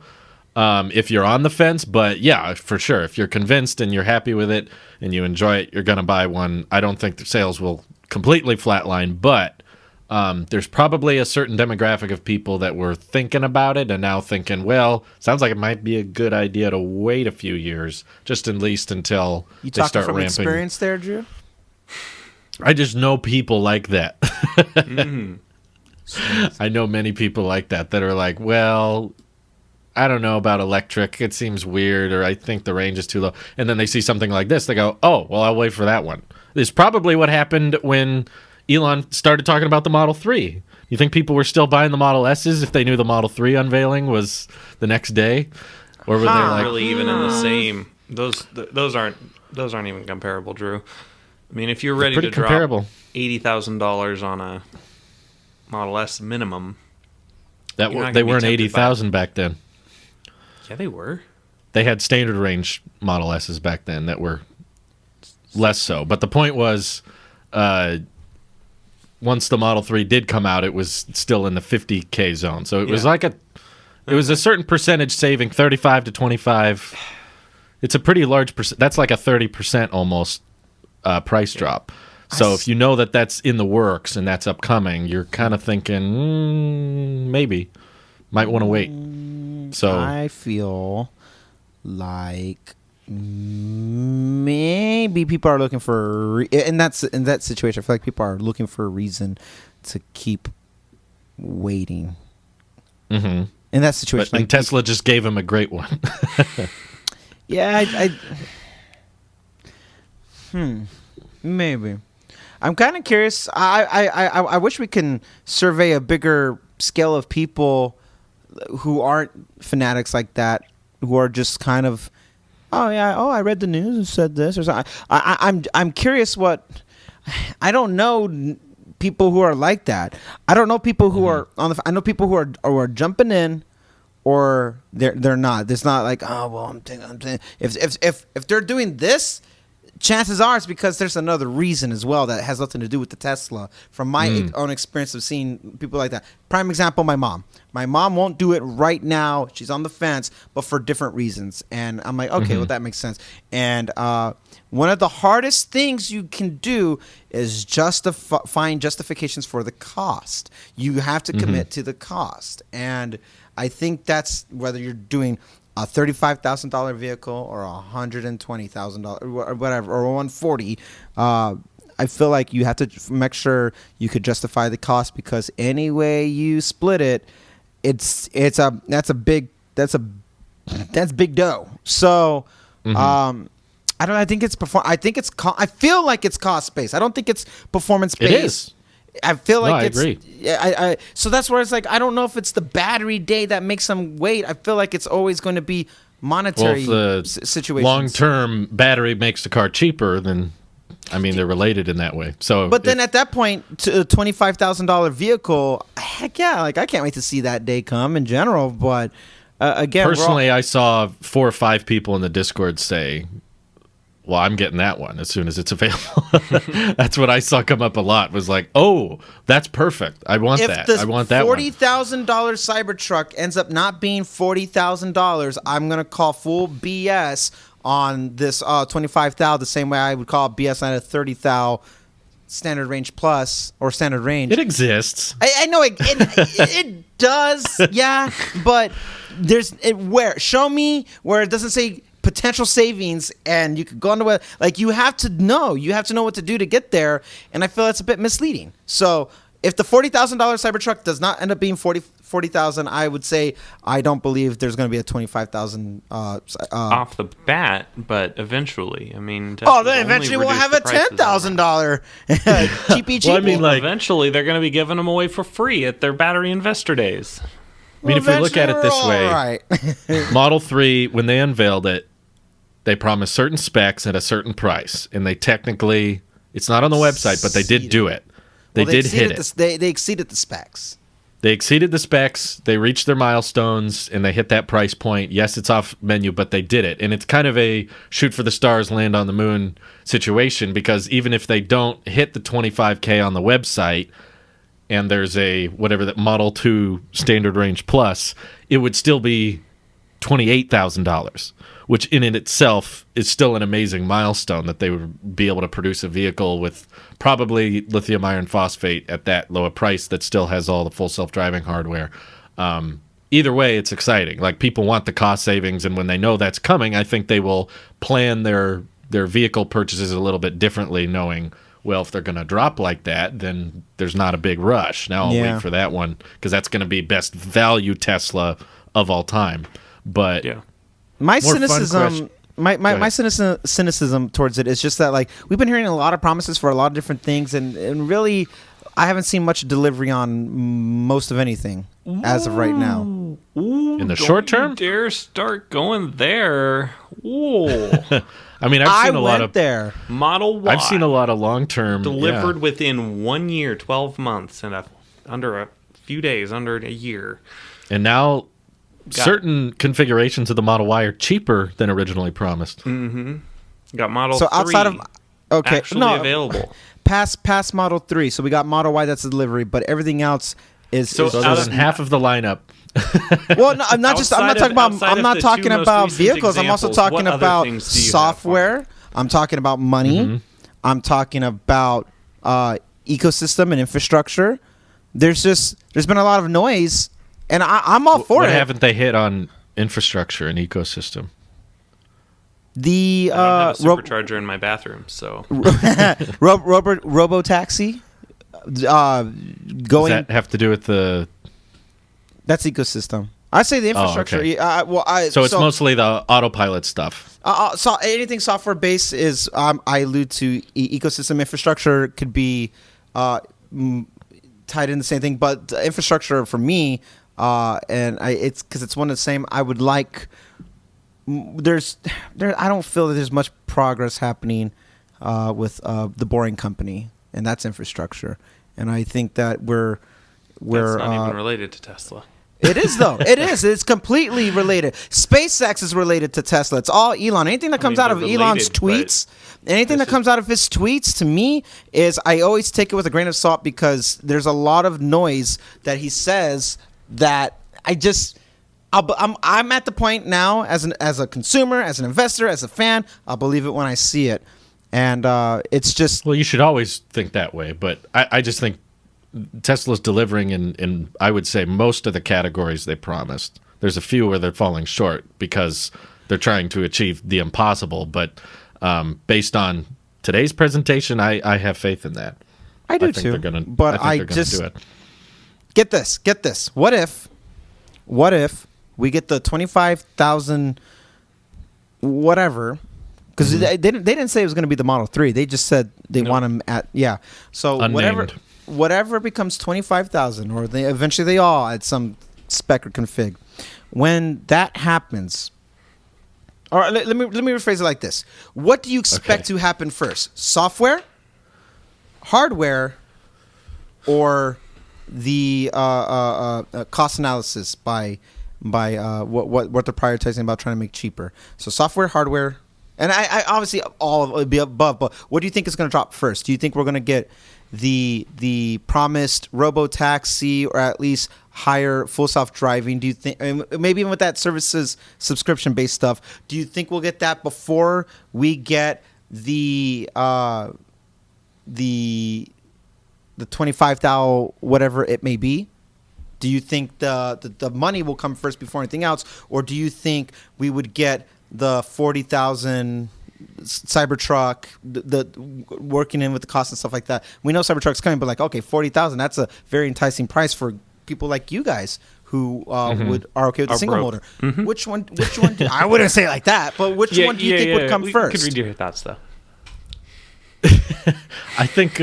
Speaker 1: if you're on the fence. But yeah, for sure, if you're convinced and you're happy with it and you enjoy it, you're going to buy one. I don't think the sales will completely flatline, but there's probably a certain demographic of people that were thinking about it and now thinking, well, sounds like it might be a good idea to wait a few years, just at least until they start ramping. You talking from
Speaker 2: experience there, Drew?
Speaker 1: I just know people like that. I know many people like that are like, well, I don't know about electric. It seems weird, or I think the range is too low. And then they see something like this. They go, oh, well, I'll wait for that one. This is probably what happened when Elon started talking about the Model 3. You think people were still buying the Model S's if they knew the Model 3 unveiling was the next day? Or were they like...
Speaker 3: really even in the same those aren't even comparable, Drew. I mean, if you're ready to
Speaker 1: comparable.
Speaker 3: drop $80,000 on a Model S minimum,
Speaker 1: They weren't 80,000 back then.
Speaker 3: Yeah, they were.
Speaker 1: They had standard range Model S's back then that were less so. But the point was, once the Model 3 did come out, it was still in the 50K zone. So it was like it was a certain percentage saving, 35 to 25. It's a pretty large percent. That's like a 30% almost price drop. So if you know that that's in the works and that's upcoming, you're kind of thinking, maybe. Might want to wait. So
Speaker 2: I feel like maybe people are looking for in that situation. I feel like people are looking for a reason to keep waiting.
Speaker 1: Mm-hmm.
Speaker 2: In that situation,
Speaker 1: and Tesla just gave him a great one.
Speaker 2: Yeah, maybe. I'm kind of curious. I wish we can survey a bigger scale of people who aren't fanatics like that, who are just kind of, I read the news and said this or something. I'm curious what. I don't know people who are like that. I don't know people who are on the. I know people who are jumping in, or they're not. It's not like, I'm thinking. If they're doing this, chances are it's because there's another reason as well that has nothing to do with the Tesla. From my own experience of seeing people like that. Prime example, my mom. My mom won't do it right now. She's on the fence, but for different reasons. And I'm like, okay, well, that makes sense. And one of the hardest things you can do is find justifications for the cost. You have to commit to the cost. And I think that's whether you're doing a $35,000 vehicle or $120,000 or whatever, or $140,000. I feel like you have to make sure you could justify the cost, because any way you split it, that's big dough. So I feel like it's cost based. I don't think it's performance based.
Speaker 1: It is.
Speaker 2: I feel like
Speaker 1: I agree.
Speaker 2: Yeah, so that's where it's like, I don't know if it's the battery day that makes them wait. I feel like it's always going to be monetary situations.
Speaker 1: Long-term battery makes the car cheaper, then they're related in that way. So,
Speaker 2: but then at that point, to a $25,000 vehicle, heck yeah, like I can't wait to see that day come in general. But again,
Speaker 1: personally, I saw 4 or 5 people in the Discord say, well, I'm getting that one as soon as it's available. That's what I saw come up a lot, was like, oh, that's perfect. I want that. I want that one.
Speaker 2: If the $40,000 Cybertruck ends up not being $40,000, I'm going to call full BS on this $25,000 the same way I would call BS on a $30,000 standard range plus or standard range.
Speaker 1: It exists.
Speaker 2: I know it does, yeah, but show me where it doesn't say potential savings, and you could go on the web. Like, you have to know what to do to get there, and I feel that's a bit misleading. So if the $40,000 Cybertruck does not end up being $40,000, I would say I don't believe there's going to be a $25,000
Speaker 3: off the bat, but eventually, then
Speaker 2: eventually we'll have a $10,000 cheapy cheap.
Speaker 1: Well,
Speaker 3: eventually they're going to be giving them away for free at their battery investor days.
Speaker 1: If we look at it this way,
Speaker 2: right.
Speaker 1: Model 3, when they unveiled it, they promised certain specs at a certain price, and they technically, it's not on the website, but they did do it. They did hit it.
Speaker 2: They exceeded the specs.
Speaker 1: They exceeded the specs. They reached their milestones, and they hit that price point. Yes, it's off menu, but they did it. And it's kind of a shoot for the stars, land on the moon situation, because even if they don't hit the $25K on the website, and there's a Model 2 standard range plus, it would still be $28,000, which in it itself is still an amazing milestone, that they would be able to produce a vehicle with probably lithium iron phosphate at that low a price that still has all the full self-driving hardware. Either way, it's exciting. Like, people want the cost savings, and when they know that's coming, I think they will plan their vehicle purchases a little bit differently, knowing, well, if they're going to drop like that, then there's not a big rush. Now I'll wait for that one, because that's going to be best value Tesla of all time. But
Speaker 2: my cynicism towards it is just that, like, we've been hearing a lot of promises for a lot of different things, and really I haven't seen much delivery on most of anything as of right now.
Speaker 1: in the short term.
Speaker 3: You dare start going there. Ooh.
Speaker 1: I mean, I've seen a lot of
Speaker 2: there.
Speaker 3: Model Y.
Speaker 1: I've seen a lot of long-term
Speaker 3: delivered within 1 year, 12 months, and under a few days, under a year.
Speaker 1: And now certain configurations of the Model Y are cheaper than originally promised.
Speaker 3: Mm-hmm. Got Model 3
Speaker 2: outside of
Speaker 3: actually available.
Speaker 2: Past Model 3. So we got Model Y that's a delivery, but everything else is
Speaker 1: So there's half of the lineup.
Speaker 2: Well, no, I'm not talking about vehicles. I'm also talking about software. I'm talking about money.
Speaker 1: Mm-hmm.
Speaker 2: I'm talking about ecosystem and infrastructure. There's been a lot of noise, and I'm all for it.
Speaker 1: What haven't they hit on infrastructure and ecosystem?
Speaker 2: The
Speaker 3: I don't have a supercharger in my bathroom, so
Speaker 2: robo taxi.
Speaker 1: Does that have to do with the?
Speaker 2: That's ecosystem. I say the infrastructure.
Speaker 1: Oh, okay. So it's mostly the autopilot stuff.
Speaker 2: So anything software based is I allude to ecosystem. Infrastructure could be tied in the same thing, but infrastructure for me, it's because it's one of the same. I would like. I don't feel that there's much progress happening with the Boring Company, and that's infrastructure. And I think that we're
Speaker 3: that's not even related to Tesla.
Speaker 2: It is, though. It is. It's completely related. SpaceX is related to Tesla. It's all Elon. Anything that comes out of Elon's tweets, anything that comes out of his tweets, to me, is I always take it with a grain of salt because there's a lot of noise that he says that I'm at the point now as a consumer, as an investor, as a fan, I'll believe it when I see it. And it's just...
Speaker 1: Well, you should always think that way, but I just think Tesla's delivering in I would say most of the categories they promised. There's a few where they're falling short because they're trying to achieve the impossible. But based on today's presentation, I have faith in that.
Speaker 2: I do too. But I just do it. Get this. What if we get the 25,000 whatever? Because they didn't say it was going to be the Model 3. They just said they want them at So
Speaker 1: unnamed.
Speaker 2: Whatever becomes 25,000, or eventually they all at some spec or config. When that happens, or let me rephrase it like this: what do you expect to happen first? Software, hardware, or the cost analysis by what they're prioritizing about trying to make cheaper? So software, hardware. And I obviously all of it would be above, but what do you think is going to drop first? Do you think we're going to get the promised robo taxi, or at least higher full self driving? Do you think maybe even with that services subscription based stuff? Do you think we'll get that before we get the 25,000 whatever it may be? Do you think the money will come first before anything else, or do you think we would get the 40,000 Cybertruck, the working in with the cost and stuff like that? We know Cybertruck's coming, but 40,000, that's a very enticing price for people like you guys who are okay with the single motor. Mm-hmm. Which one? I wouldn't say it like that, but which one do you think would come first?
Speaker 3: Could read your thoughts though.
Speaker 1: I think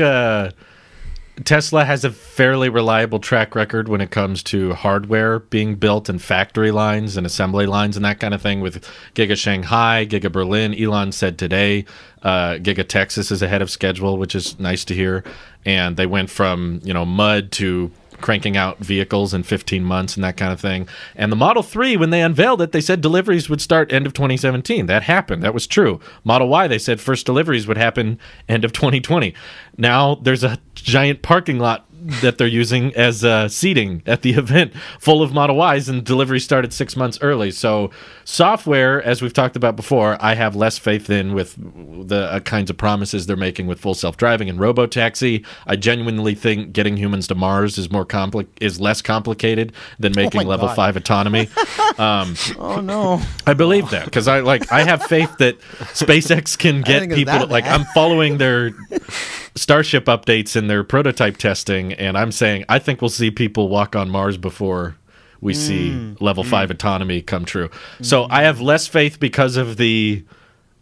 Speaker 1: Tesla has a fairly reliable track record when it comes to hardware being built and factory lines and assembly lines and that kind of thing with Giga Shanghai, Giga Berlin. Elon said today Giga Texas is ahead of schedule, which is nice to hear. And they went from mud to cranking out vehicles in 15 months and that kind of thing. And the Model 3, when they unveiled it, they said deliveries would start end of 2017. That happened. That was true. Model Y, they said first deliveries would happen end of 2020. Now there's a giant parking lot that they're using as seating at the event full of Model Ys, and delivery started 6 months early. So software, as we've talked about before, I have less faith in with the kinds of promises they're making with full self-driving and robotaxi. I genuinely think getting humans to Mars is less complicated than making level 5 autonomy.
Speaker 2: Oh no!
Speaker 1: I believe that because I have faith that SpaceX can get people to, I'm following their Starship updates and their prototype testing, and I'm saying I think we'll see people walk on Mars before we see level 5 autonomy come true. So I have less faith because of the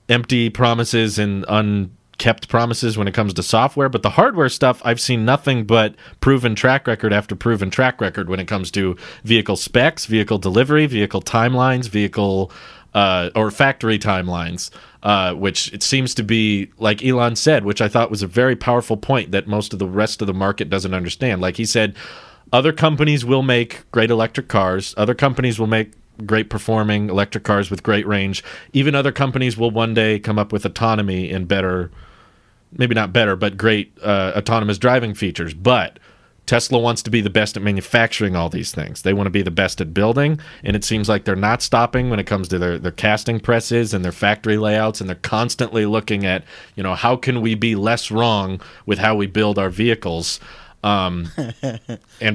Speaker 1: empty promises and kept promises when it comes to software, but the hardware stuff, I've seen nothing but proven track record after proven track record when it comes to vehicle specs, vehicle delivery, vehicle timelines, vehicle or factory timelines, which it seems to be, like Elon said, which I thought was a very powerful point that most of the rest of the market doesn't understand. Like he said, other companies will make great electric cars. Other companies will make great performing electric cars with great range. Even other companies will one day come up with autonomy and better, maybe not better, but great autonomous driving features. But Tesla wants to be the best at manufacturing all these things. They want to be the best at building, and it seems like they're not stopping when it comes to their casting presses and their factory layouts, and they're constantly looking at, how can we be less wrong with how we build our vehicles. And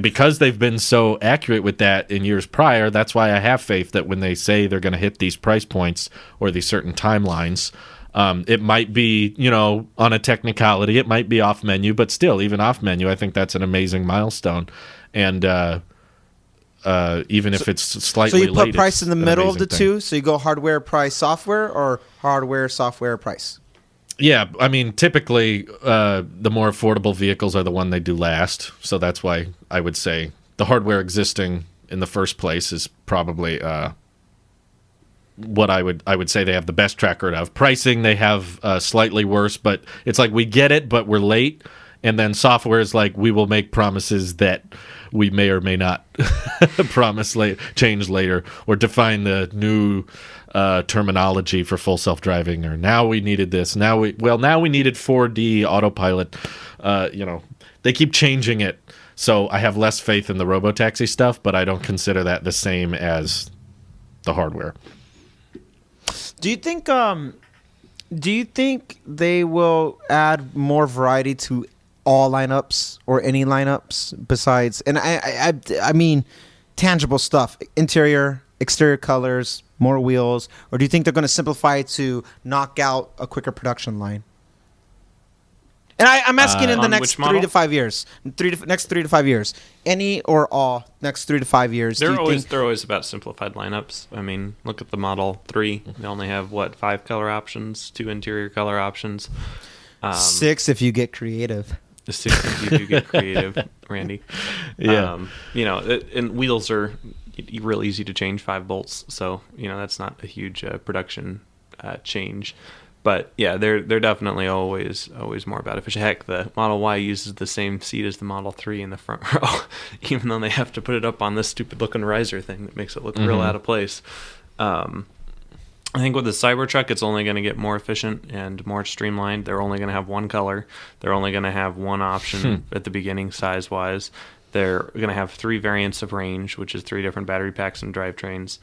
Speaker 1: because they've been so accurate with that in years prior, that's why I have faith that when they say they're going to hit these price points or these certain timelines, it might be, on a technicality, it might be off menu, but still, even off menu, I think that's an amazing milestone. And even if it's slightly late,
Speaker 2: so you put price in the middle of the
Speaker 1: thing.
Speaker 2: two. So you go hardware, price, software, or hardware, software, price.
Speaker 1: Yeah, I mean, typically, the more affordable vehicles are the one they do last. So that's why I would say the hardware existing in the first place is probably what I would say they have the best track record of. Pricing, they have slightly worse, but it's like we get it, but we're late. And then software is like we will make promises that we may or may not change later, or define the new terminology for full self-driving, or now we needed this. Now we needed 4D autopilot. They keep changing it. So I have less faith in the robotaxi stuff, but I don't consider that the same as the hardware.
Speaker 2: Do you think they will add more variety to all lineups or any lineups besides? And I mean tangible stuff, interior, exterior colors, more wheels, or do you think they're going to simplify it to knock out a quicker production line? And I'm asking in the next 3 to 5 years. Next 3 to 5 years. Any or all next 3 to 5 years.
Speaker 3: They're always about simplified lineups. I mean, look at the Model 3. They only have 5 color options, 2 interior color options.
Speaker 2: 6 if you get creative.
Speaker 3: 6 if you do get creative, Randy.
Speaker 1: Yeah.
Speaker 3: And wheels are real easy to change, 5 bolts. So, that's not a huge production change. But yeah, they're definitely always more about efficient. Heck, the Model Y uses the same seat as the Model 3 in the front row, even though they have to put it up on this stupid looking riser thing that makes it look real out of place. I think with the Cybertruck, it's only going to get more efficient and more streamlined. They're only going to have one color. They're only going to have one option at the beginning size-wise. They're going to have 3 variants of range, which is 3 different battery packs and drivetrains.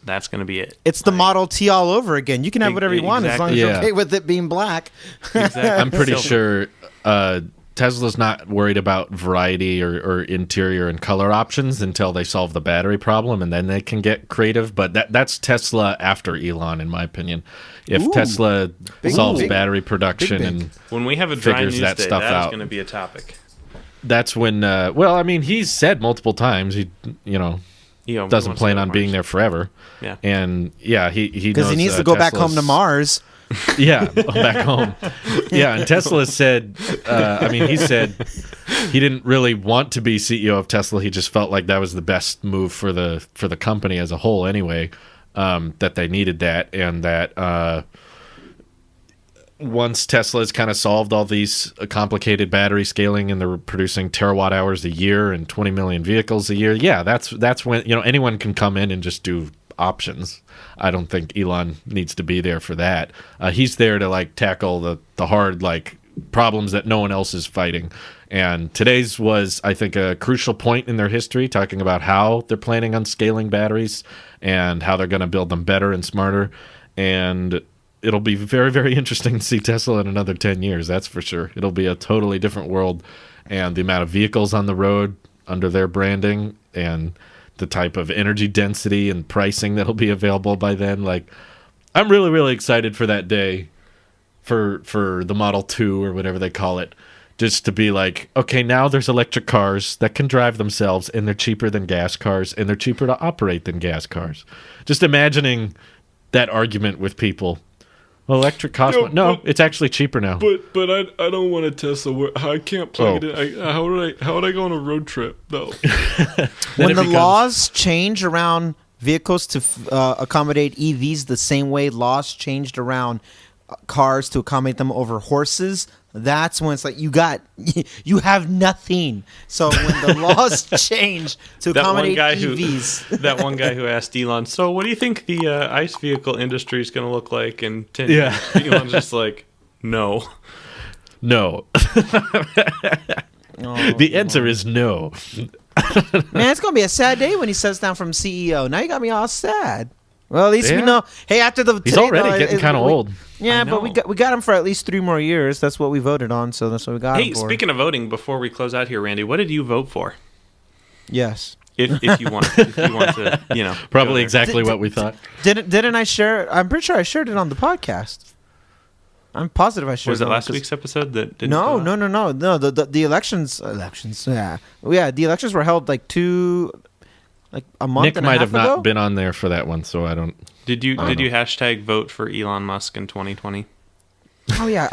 Speaker 3: That's going to be it.
Speaker 2: It's the Model T all over again. You can have whatever you want as long as you're okay with it being black.
Speaker 3: Exactly.
Speaker 1: I'm pretty sure Tesla's not worried about variety or interior and color options until they solve the battery problem, and then they can get creative. But that's Tesla after Elon, in my opinion. If Tesla solves battery production and
Speaker 3: when we have a dry
Speaker 1: figures
Speaker 3: news
Speaker 1: that
Speaker 3: day,
Speaker 1: stuff
Speaker 3: that
Speaker 1: out,
Speaker 3: is going to be a topic.
Speaker 1: That's when. He's said multiple times he doesn't plan on being there forever.
Speaker 3: Yeah.
Speaker 1: And he
Speaker 2: because he needs to go back home to Mars.
Speaker 1: Yeah, back home. Yeah, and Tesla said, he said he didn't really want to be CEO of Tesla. He just felt like that was the best move for the company as a whole anyway, that they needed that, and that once Tesla has kind of solved all these complicated battery scaling and they're producing terawatt hours a year and 20 million vehicles a year, that's when anyone can come in and just do options. I don't think Elon needs to be there for that. He's there to tackle the hard problems that no one else is fighting. And today's was, I think, a crucial point in their history, talking about how they're planning on scaling batteries and how they're going to build them better and smarter. And it'll be very, very interesting to see Tesla in another 10 years, that's for sure. It'll be a totally different world, and the amount of vehicles on the road under their branding and the type of energy density and pricing that'll be available by then. I'm really, really excited for that day for the Model 2 or whatever they call it, just to be okay, now there's electric cars that can drive themselves, and they're cheaper than gas cars, and they're cheaper to operate than gas cars. Just imagining that argument with people. Well, electric costs more. No, it's actually cheaper now.
Speaker 4: But I don't want a Tesla. I can't plug it in. How would I go on a road trip though?
Speaker 2: When the laws change around vehicles to accommodate EVs the same way laws changed around cars to accommodate them over horses, that's when it's like you have nothing. So when the laws change to accommodate EVs,
Speaker 3: that one guy who asked Elon, so what do you think the ICE vehicle industry is going to look like in 10 years? Elon's just like, no.
Speaker 1: The answer is no.
Speaker 2: Man, it's gonna be a sad day when he steps down from CEO. Now you got me all sad. Well, at least we know. Hey, after
Speaker 1: he's already getting kind of old.
Speaker 2: Yeah, but we got him for at least 3 more years. That's what we voted on, so that's what we got him for.
Speaker 3: Hey, speaking of voting, before we close out here, Randy, what did you vote for?
Speaker 2: Yes.
Speaker 3: If you want to,
Speaker 1: probably exactly what we thought.
Speaker 2: Didn't I share? I'm pretty sure I shared it on the podcast. I'm positive I shared.
Speaker 3: Was it last week's episode that didn't?
Speaker 2: No. The elections. Yeah. The elections were held like a month.
Speaker 1: Nick
Speaker 2: and a
Speaker 1: might
Speaker 2: half
Speaker 1: have
Speaker 2: ago?
Speaker 1: not been on there for that one, so I don't.
Speaker 3: Did you hashtag vote for Elon Musk in 2020?
Speaker 2: Oh yeah,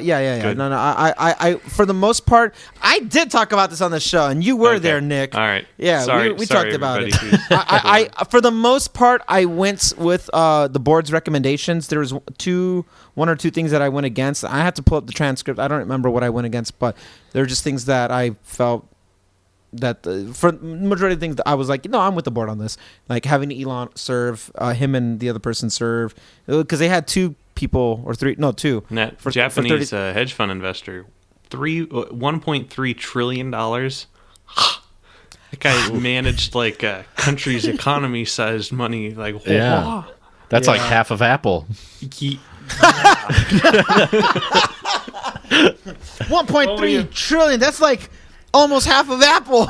Speaker 2: yeah. No, I for the most part, I did talk about this on the show, and you were there, Nick.
Speaker 3: All right.
Speaker 2: Yeah,
Speaker 3: sorry,
Speaker 2: we talked about it.
Speaker 3: I
Speaker 2: for the most part, I went with the board's recommendations. There was one or two things that I went against. I had to pull up the transcript. I don't remember what I went against, but there were just things that I felt that for the majority of things that I was like, no, I'm with the board on this. Like having Elon serve, him and the other person serve, because they had 2 people or 3, no 2.
Speaker 3: That Japanese hedge fund investor, $1.3 trillion. That guy managed like a country's economy-sized money. Like,
Speaker 1: yeah, that's like half of Apple.
Speaker 2: 1.3 trillion. That's like almost half of Apple.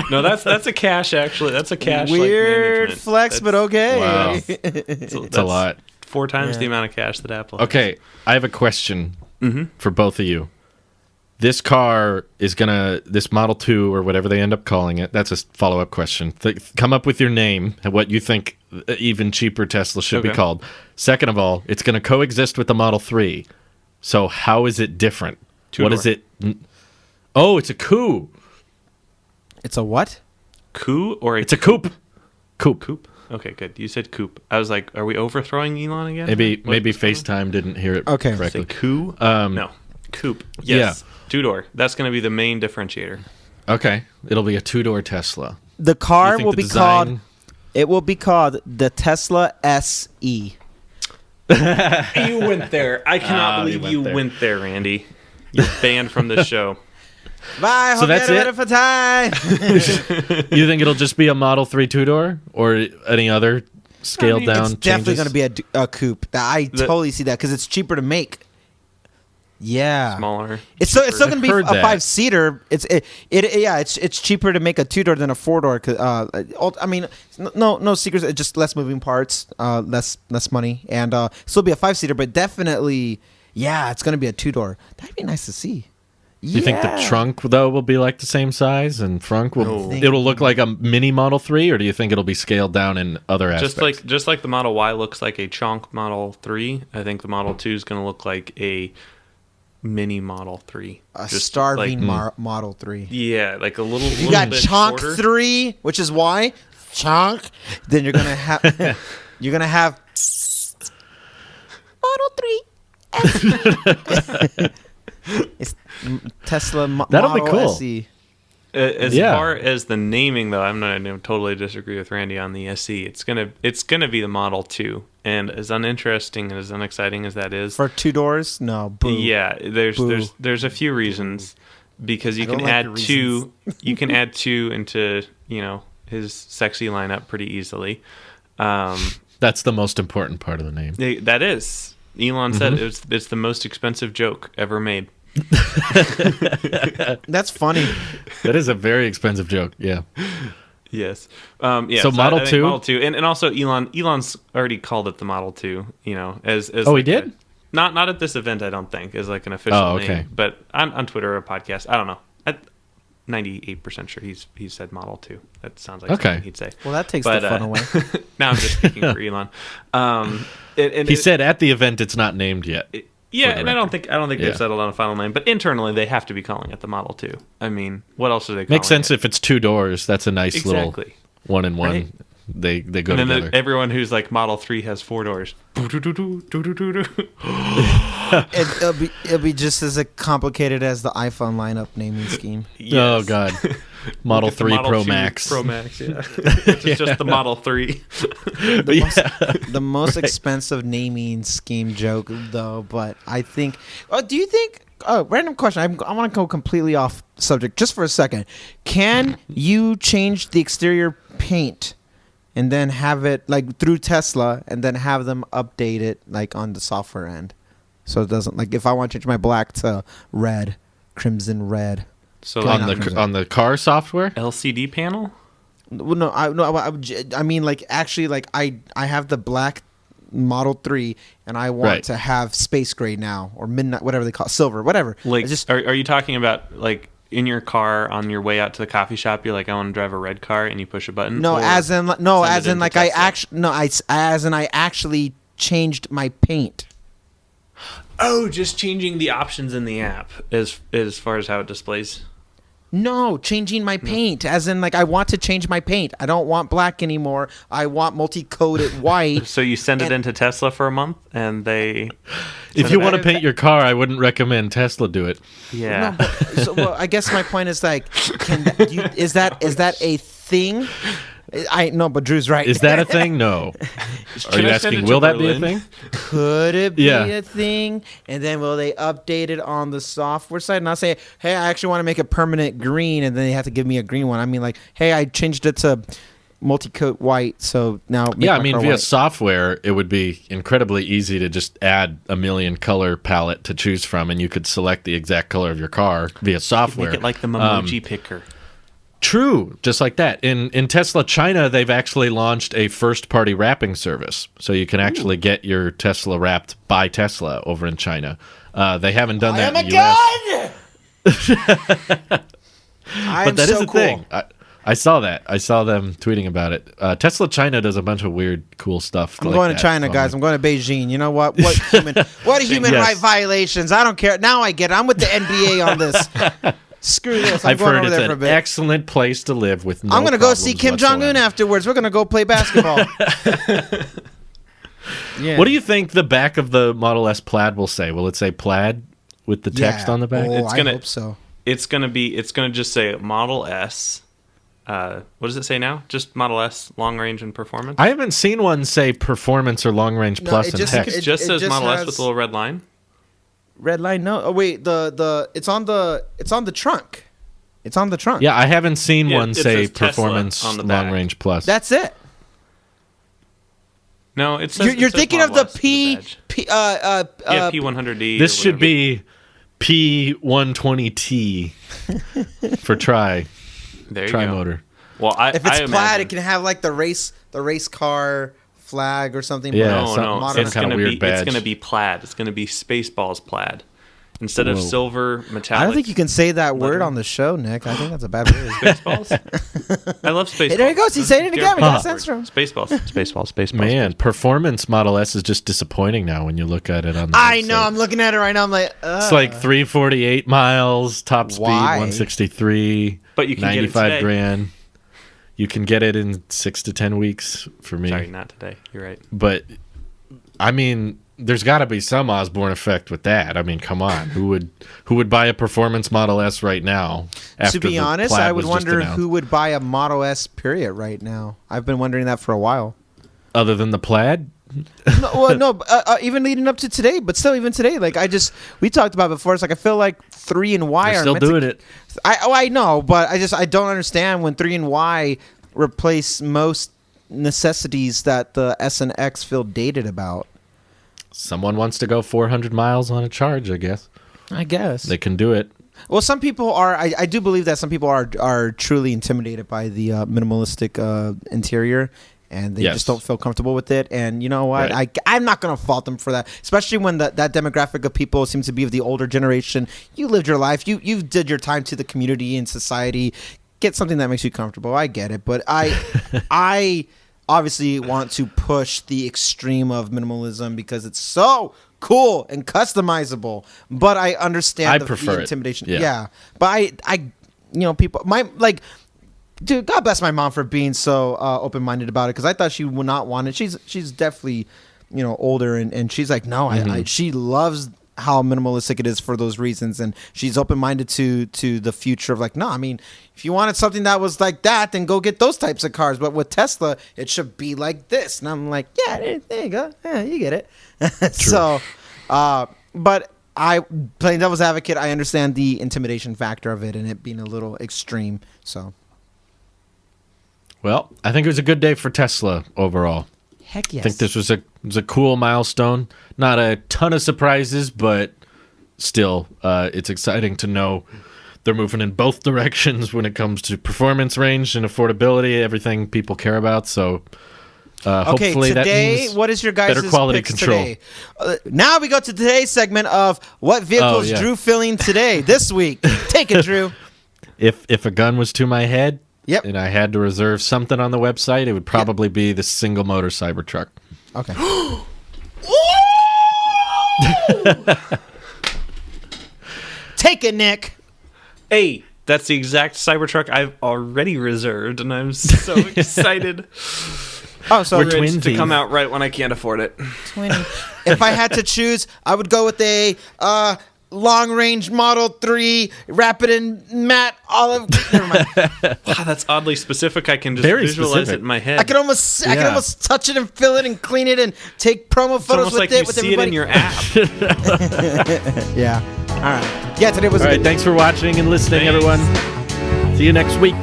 Speaker 3: No, that's a cash. Actually, that's a cash.
Speaker 2: Weird flex, but okay.
Speaker 1: Wow, it's a lot.
Speaker 3: 4 times the amount of cash that Apple has.
Speaker 1: Okay, I have a question for both of you. This car is this Model 2 or whatever they end up calling it, that's a follow-up question. Come up with your name and what you think even cheaper Tesla should be called. Second of all, it's going to coexist with the Model 3. So how is it different? What is it? Oh, it's a coupe.
Speaker 2: It's a what?
Speaker 3: Coupe or
Speaker 1: it's a coupe.
Speaker 3: Coupe. Okay, good. You said coupe. I was like, are we overthrowing Elon again?
Speaker 1: Maybe FaceTime didn't hear it correctly.
Speaker 3: Coupe? No. Coupe. Yes.
Speaker 1: Yeah.
Speaker 3: 2-door. That's going to be the main differentiator.
Speaker 1: Okay. It'll be a 2-door Tesla.
Speaker 2: The car will be called the Tesla SE.
Speaker 3: You went there. I cannot believe you went there, Randy. You're banned from the show.
Speaker 2: Bye.
Speaker 1: So that's it
Speaker 2: for time.
Speaker 1: You think it'll just be a Model 3 2-door or any other scaled down
Speaker 2: It's definitely going to be a coupe. I totally see that because it's cheaper to make. Yeah,
Speaker 3: smaller.
Speaker 2: It's still going to be a 5-seater. It's cheaper to make a 2-door than a 4-door. I mean, no secrets. It's just less moving parts, less money, and still be a 5-seater. But definitely, it's going to be a 2-door. That'd be nice to see.
Speaker 1: Do you think the trunk though will be like the same size and it'll look like a mini Model 3, or do you think it'll be scaled down in other aspects?
Speaker 3: Just like the Model Y looks like a chonk Model 3, I think the Model 2 is going to look like a mini Model 3.
Speaker 2: Starving Model 3.
Speaker 3: Yeah, like a little.
Speaker 2: You got chonk shorter. 3, which is why chonk. Then you're gonna have Model 3. It's Tesla
Speaker 1: That'll
Speaker 2: Model
Speaker 1: be cool.
Speaker 2: SE.
Speaker 3: As far as the naming, though, I'm going to totally disagree with Randy on the SE. It's gonna be the Model 2, and as uninteresting and as unexciting as that is,
Speaker 2: for 2 doors, no. Boo.
Speaker 3: Yeah, there's a few reasons because you can add 2. You can add 2 into his sexy lineup pretty easily.
Speaker 1: That's the most important part of the name.
Speaker 3: That is. Elon said it's the most expensive joke ever made.
Speaker 2: That's funny.
Speaker 1: That is a very expensive joke. Yeah.
Speaker 3: Yes.
Speaker 1: So Model 2?
Speaker 3: Model 2. And also Elon's already called it the Model 2, as
Speaker 1: he did?
Speaker 3: Not at this event, I don't think, as like an official name. But on Twitter or a podcast. I don't know. 98% sure he said Model 2. That sounds like
Speaker 1: Okay.
Speaker 3: something he'd say.
Speaker 2: Well, that takes the fun away.
Speaker 3: Now I'm just speaking for Elon.
Speaker 1: He said at the event it's not named yet.
Speaker 3: And I don't think they've settled on a final name, but internally they have to be calling it the Model 2. I mean, what else are they calling
Speaker 1: Makes sense
Speaker 3: it?
Speaker 1: if it's 2 doors. That's a nice little one-in-one.
Speaker 3: Right.
Speaker 1: They go
Speaker 3: and then
Speaker 1: together.
Speaker 3: everyone who's like Model 3 has 4 doors.
Speaker 2: It'll be just as complicated as the iPhone lineup naming scheme.
Speaker 3: Yes.
Speaker 1: Oh God, Model 3
Speaker 3: Model
Speaker 1: Pro
Speaker 3: 2
Speaker 1: Max.
Speaker 3: Pro Max, yeah. Which is just the Model 3.
Speaker 2: The most expensive naming scheme joke, though. But I think. Do you think? Random question. I want to go completely off subject just for a second. Can you change the exterior paint and then have it like through Tesla and then have them update it like on the software end? So it doesn't, like, if I want to change my black to red, crimson red.
Speaker 3: So
Speaker 1: on the car software?
Speaker 3: LCD panel?
Speaker 2: Well, no, I mean, like, actually, like, I have the black Model 3 and I want to have space gray now, or midnight, whatever they call it, silver, whatever.
Speaker 3: Like, are you talking about like in your car on your way out to the coffee shop? You're like, I want to drive a red car, and you push a button.
Speaker 2: No, as in like I actually changed my paint.
Speaker 3: Oh, just changing the options in the app as far as how it displays.
Speaker 2: No, changing my paint, as in like I want to change my paint. I don't want black anymore. I want multi-coated white.
Speaker 3: So you send it into Tesla for a month, and they.
Speaker 1: If you want to paint your car, I wouldn't recommend Tesla do it.
Speaker 3: Yeah.
Speaker 2: No, well, I guess my point is like, is that a thing? I know, but Drew's right.
Speaker 1: Is that a thing? No. Are you asking, will that be a thing?
Speaker 2: Could it be a thing? And then will they update it on the software side? And I'll say, hey, I actually want to make it permanent green, and then they have to give me a green one. I mean, like, hey, I changed it to multi-coat white, so now
Speaker 1: via white. Software, it would be incredibly easy to just add a million color palette to choose from, and you could select the exact color of your car via software.
Speaker 3: Make it like the Memoji picker.
Speaker 1: True, just like that. In Tesla China, they've actually launched a first-party wrapping service, so you can actually get your Tesla wrapped by Tesla over in China. They haven't done that in the US. But that is a thing. I saw that. I saw them tweeting about it. Tesla China does a bunch of weird, cool stuff.
Speaker 2: I'm going to China, guys. I'm going to Beijing. You know what? What human right violations? I don't care. Now I get it. I'm with the NBA on this. Screw this.
Speaker 1: I've heard it's an excellent place to live with no
Speaker 2: I'm going to go see Kim Jong-un afterwards. We're going to go play basketball.
Speaker 1: What do you think the back of the Model S Plaid will say? Will it say Plaid with the text on the back?
Speaker 2: I hope so.
Speaker 3: It's going to just say Model S. What does it say now? Just Model S, long range and performance?
Speaker 1: I haven't seen one say performance or long range plus in text.
Speaker 3: It just says Model S with a little red line.
Speaker 2: Red line? No. Oh wait, it's on the trunk. It's on the trunk.
Speaker 1: Yeah, I haven't seen one say performance
Speaker 3: on the
Speaker 1: long range plus.
Speaker 2: That's it.
Speaker 3: No, it says
Speaker 2: you're thinking of the
Speaker 3: P100D.
Speaker 1: This should be P120T for tri.
Speaker 3: There you
Speaker 1: go.
Speaker 3: Motor. Well,
Speaker 2: if it's Plaid, it can have like the race car flag or something.
Speaker 1: Yeah,
Speaker 3: no. It's gonna be Plaid. It's gonna be Spaceballs Plaid instead of silver metallic.
Speaker 2: I don't think you can say that word on the show, Nick. I think that's a bad word.
Speaker 3: Spaceballs. I love Spaceballs.
Speaker 2: Hey, there he goes. He's saying it again. We got sense from
Speaker 3: Spaceballs.
Speaker 1: Man, performance Model S is just disappointing now when you look at it on the
Speaker 2: I
Speaker 1: website.
Speaker 2: know. I'm looking at it right now. I'm like,
Speaker 1: it's like 348 miles, top speed 163.
Speaker 3: But you can
Speaker 1: 95 grand. You can get it in 6 to 10 weeks for me.
Speaker 3: Sorry, not today. You're right.
Speaker 1: But I mean, there's got to be some Osborne effect with that. I mean, come on, who would buy a performance Model S right now?
Speaker 2: To be honest, I would wonder who would buy a Model S period right now. I've been wondering that for a while.
Speaker 1: Other than the Plaid.
Speaker 2: Even leading up to today, but still, even today, like we talked about before. It's like I feel like 3 and Y
Speaker 1: They're
Speaker 2: are
Speaker 1: still doing it.
Speaker 2: I know, but I don't understand when 3 and Y replace most necessities that the S and X feel dated about.
Speaker 1: Someone wants to go 400 miles on a charge, I guess. They can do it.
Speaker 2: Well, some people are. I do believe that some people are truly intimidated by the minimalistic interior, and they
Speaker 1: Yes.
Speaker 2: just don't feel comfortable with it. And you know what?
Speaker 1: Right.
Speaker 2: I'm not going to fault them for that, especially when that demographic of people seems to be of the older generation. You lived your life. You did your time to the community and society. Get something that makes you comfortable. I get it, but I obviously want to push the extreme of minimalism because it's so cool and customizable. But I understand the intimidation. Yeah. But I people, dude, God bless my mom for being so open-minded about it, because I thought she would not want it. She's definitely, older, and she's like, no, she loves how minimalistic it is for those reasons, and she's open-minded to the future of no, I mean, if you wanted something that was like that, then go get those types of cars. But with Tesla, it should be like this. And I'm like, yeah, there you go. Yeah, you get it. So, but I, playing devil's advocate, I understand the intimidation factor of it and it being a little extreme. So,
Speaker 1: well, I think it was a good day for Tesla overall.
Speaker 2: Heck yes.
Speaker 1: I think this was a cool milestone. Not a ton of surprises, but still, it's exciting to know they're moving in both directions when it comes to performance range and affordability, everything people care about. So hopefully
Speaker 2: today,
Speaker 1: that means
Speaker 2: what is your guys'
Speaker 1: better quality
Speaker 2: picks
Speaker 1: control.
Speaker 2: Today? Now we go to today's segment of what vehicles Drew feeling today, this week. Take it, Drew.
Speaker 1: If a gun was to my head,
Speaker 2: yep,
Speaker 1: and I had to reserve something on the website, it would probably be the single motor Cybertruck.
Speaker 2: Okay. Take it, Nick.
Speaker 3: Hey, that's the exact Cybertruck I've already reserved, and I'm so excited.
Speaker 2: Oh, so
Speaker 3: for it to come out right when I can't afford it.
Speaker 2: If I had to choose, I would go with a long-range Model 3, rapid and matte olive. Never mind.
Speaker 3: Wow, that's oddly specific. I can just
Speaker 1: Very
Speaker 3: visualize
Speaker 1: specific.
Speaker 3: it in my head.
Speaker 2: I can almost touch it and feel it and clean it and take promo photos with
Speaker 3: like
Speaker 2: it
Speaker 3: you
Speaker 2: with
Speaker 3: see
Speaker 2: everybody.
Speaker 3: it in your app.
Speaker 2: Yeah. All right. Yeah, today was
Speaker 1: All right, thanks for watching and listening, everyone. See you next week.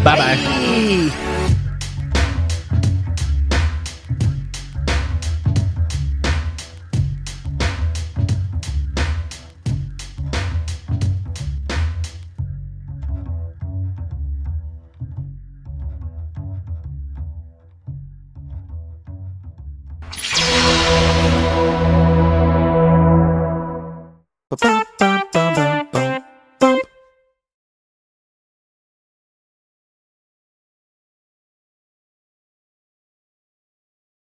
Speaker 1: Bye-bye.
Speaker 2: Hey.